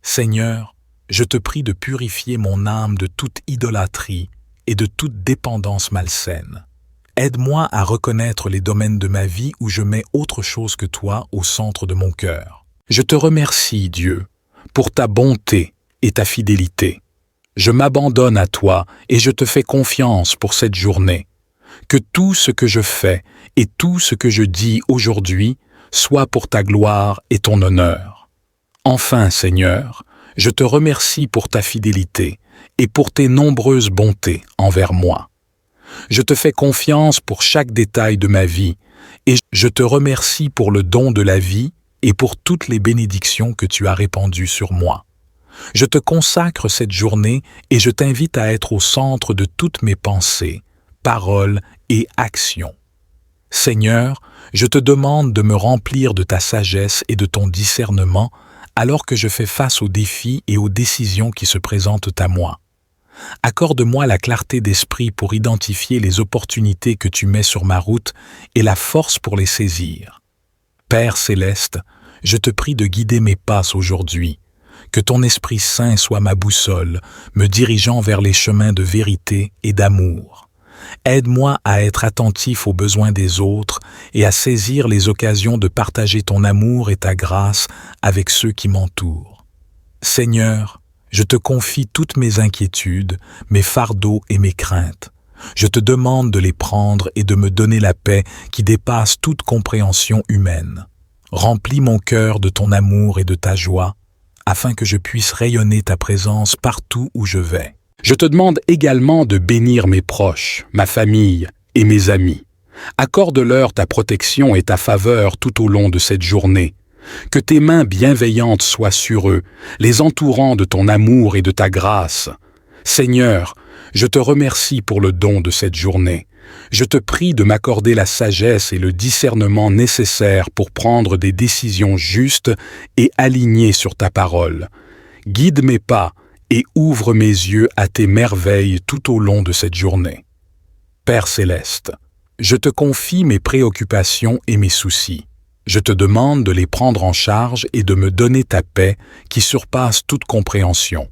Seigneur, je te prie de purifier mon âme de toute idolâtrie et de toute dépendance malsaine. Aide-moi à reconnaître les domaines de ma vie où je mets autre chose que toi au centre de mon cœur. Je te remercie, Dieu, pour ta bonté et ta fidélité. Je m'abandonne à toi et je te fais confiance pour cette journée. Que tout ce que je fais et tout ce que je dis aujourd'hui soit pour ta gloire et ton honneur. Enfin, Seigneur, je te remercie pour ta fidélité et pour tes nombreuses bontés envers moi. Je te fais confiance pour chaque détail de ma vie et je te remercie pour le don de la vie et pour toutes les bénédictions que tu as répandues sur moi. Je te consacre cette journée et je t'invite à être au centre de toutes mes pensées, paroles et actions. Seigneur, je te demande de me remplir de ta sagesse et de ton discernement alors que je fais face aux défis et aux décisions qui se présentent à moi. Accorde-moi la clarté d'esprit pour identifier les opportunités que tu mets sur ma route et la force pour les saisir. Père céleste, je te prie de guider mes pas aujourd'hui. Que ton Esprit Saint soit ma boussole, me dirigeant vers les chemins de vérité et d'amour. Aide-moi à être attentif aux besoins des autres et à saisir les occasions de partager ton amour et ta grâce avec ceux qui m'entourent. Seigneur, je te confie toutes mes inquiétudes, mes fardeaux et mes craintes. Je te demande de les prendre et de me donner la paix qui dépasse toute compréhension humaine. Remplis mon cœur de ton amour et de ta joie, afin que je puisse rayonner ta présence partout où je vais. Je te demande également de bénir mes proches, ma famille et mes amis. Accorde-leur ta protection et ta faveur tout au long de cette journée. Que tes mains bienveillantes soient sur eux, les entourant de ton amour et de ta grâce. Seigneur, je te remercie pour le don de cette journée. Je te prie de m'accorder la sagesse et le discernement nécessaires pour prendre des décisions justes et alignées sur ta parole. Guide mes pas et ouvre mes yeux à tes merveilles tout au long de cette journée. Père céleste, je te confie mes préoccupations et mes soucis. Je te demande de les prendre en charge et de me donner ta paix qui surpasse toute compréhension.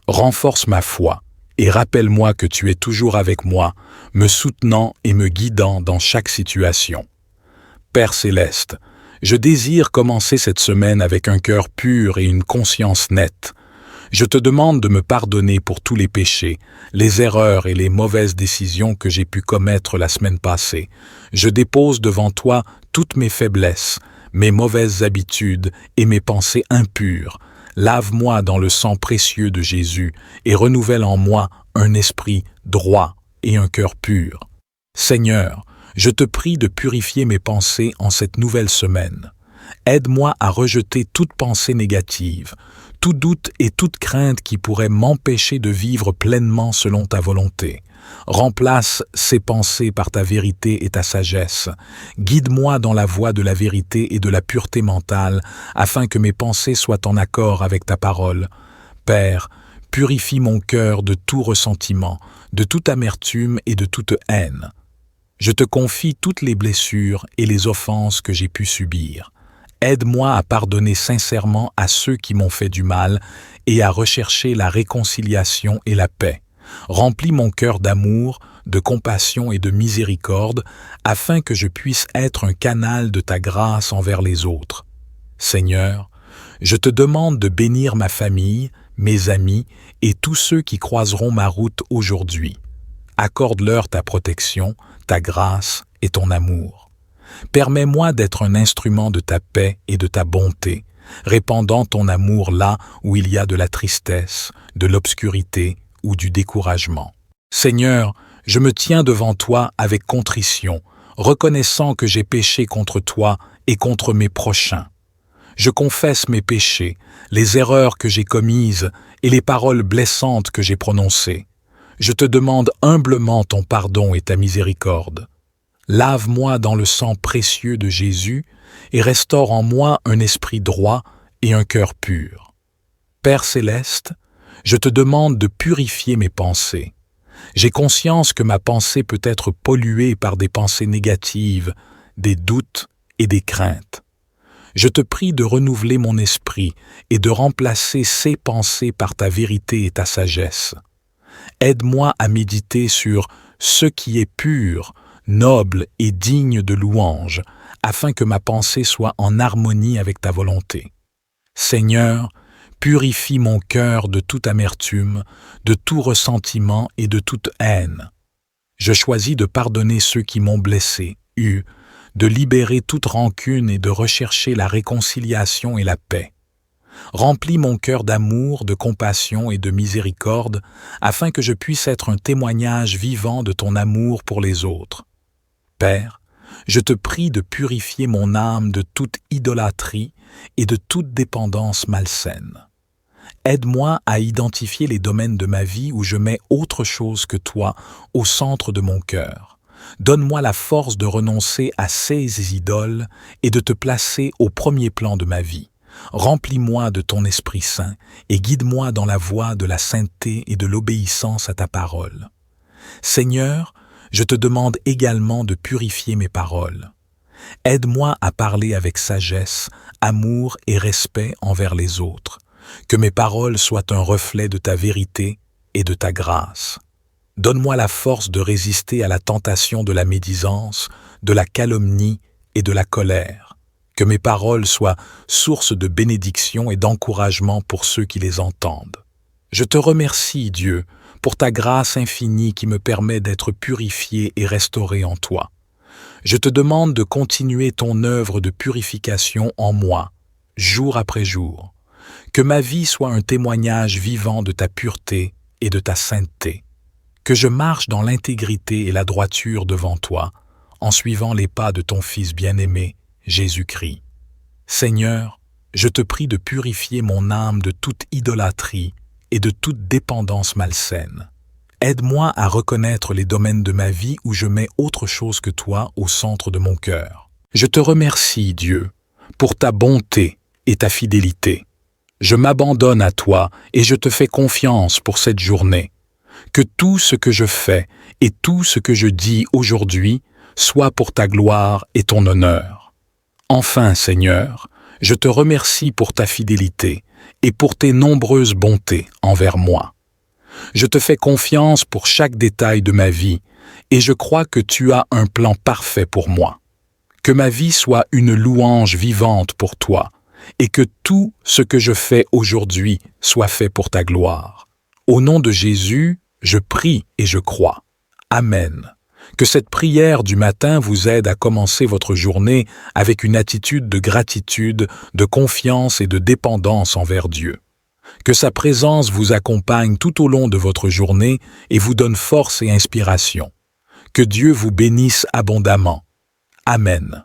Renforce ma foi et rappelle-moi que tu es toujours avec moi, me soutenant et me guidant dans chaque situation. Père céleste, je désire commencer cette semaine avec un cœur pur et une conscience nette. Je te demande de me pardonner pour tous les péchés, les erreurs et les mauvaises décisions que j'ai pu commettre la semaine passée. Je dépose devant toi toutes mes faiblesses, mes mauvaises habitudes et mes pensées impures. Lave-moi dans le sang précieux de Jésus et renouvelle en moi un esprit droit et un cœur pur. Seigneur, je te prie de purifier mes pensées en cette nouvelle semaine. Aide-moi à rejeter toute pensée négative, tout doute et toute crainte qui pourrait m'empêcher de vivre pleinement selon ta volonté. Remplace ces pensées par ta vérité et ta sagesse. Guide-moi dans la voie de la vérité et de la pureté mentale, afin que mes pensées soient en accord avec ta parole. Père, purifie mon cœur de tout ressentiment, de toute amertume et de toute haine. Je te confie toutes les blessures et les offenses que j'ai pu subir. Aide-moi à pardonner sincèrement à ceux qui m'ont fait du mal et à rechercher la réconciliation et la paix. Remplis mon cœur d'amour, de compassion et de miséricorde, afin que je puisse être un canal de ta grâce envers les autres. Seigneur, je te demande de bénir ma famille, mes amis et tous ceux qui croiseront ma route aujourd'hui. Accorde-leur ta protection, ta grâce et ton amour. Permets-moi d'être un instrument de ta paix et de ta bonté, répandant ton amour là où il y a de la tristesse, de l'obscurité ou du découragement. Seigneur, je me tiens devant toi avec contrition, reconnaissant que j'ai péché contre toi et contre mes prochains. Je confesse mes péchés, les erreurs que j'ai commises et les paroles blessantes que j'ai prononcées. Je te demande humblement ton pardon et ta miséricorde. Lave-moi dans le sang précieux de Jésus et restaure en moi un esprit droit et un cœur pur. Père céleste, je te demande de purifier mes pensées. J'ai conscience que ma pensée peut être polluée par des pensées négatives, des doutes et des craintes. Je te prie de renouveler mon esprit et de remplacer ces pensées par ta vérité et ta sagesse. Aide-moi à méditer sur ce qui est pur, noble et digne de louange, afin que ma pensée soit en harmonie avec ta volonté. Seigneur, purifie mon cœur de toute amertume, de tout ressentiment et de toute haine. Je choisis de pardonner ceux qui m'ont blessé, de libérer toute rancune et de rechercher la réconciliation et la paix. Remplis mon cœur d'amour, de compassion et de miséricorde, afin que je puisse être un témoignage vivant de ton amour pour les autres. Père, je te prie de purifier mon âme de toute idolâtrie et de toute dépendance malsaine. Aide-moi à identifier les domaines de ma vie où je mets autre chose que toi au centre de mon cœur. Donne-moi la force de renoncer à ces idoles et de te placer au premier plan de ma vie. Remplis-moi de ton Esprit Saint et guide-moi dans la voie de la sainteté et de l'obéissance à ta parole. Seigneur, je te demande également de purifier mes paroles. Aide-moi à parler avec sagesse, amour et respect envers les autres. Que mes paroles soient un reflet de ta vérité et de ta grâce. Donne-moi la force de résister à la tentation de la médisance, de la calomnie et de la colère. Que mes paroles soient source de bénédiction et d'encouragement pour ceux qui les entendent. Je te remercie, Dieu, pour ta grâce infinie qui me permet d'être purifié et restauré en toi. Je te demande de continuer ton œuvre de purification en moi, jour après jour. Que ma vie soit un témoignage vivant de ta pureté et de ta sainteté. Que je marche dans l'intégrité et la droiture devant toi, en suivant les pas de ton Fils bien-aimé, Jésus-Christ. Seigneur, je te prie de purifier mon âme de toute idolâtrie et de toute dépendance malsaine. Aide-moi à reconnaître les domaines de ma vie où je mets autre chose que toi au centre de mon cœur. Je te remercie, Dieu, pour ta bonté et ta fidélité. Je m'abandonne à toi et je te fais confiance pour cette journée. Que tout ce que je fais et tout ce que je dis aujourd'hui soit pour ta gloire et ton honneur. Enfin, Seigneur, je te remercie pour ta fidélité et pour tes nombreuses bontés envers moi. Je te fais confiance pour chaque détail de ma vie et je crois que tu as un plan parfait pour moi. Que ma vie soit une louange vivante pour toi et que tout ce que je fais aujourd'hui soit fait pour ta gloire. Au nom de Jésus, je prie et je crois. Amen. Que cette prière du matin vous aide à commencer votre journée avec une attitude de gratitude, de confiance et de dépendance envers Dieu. Que sa présence vous accompagne tout au long de votre journée et vous donne force et inspiration. Que Dieu vous bénisse abondamment. Amen.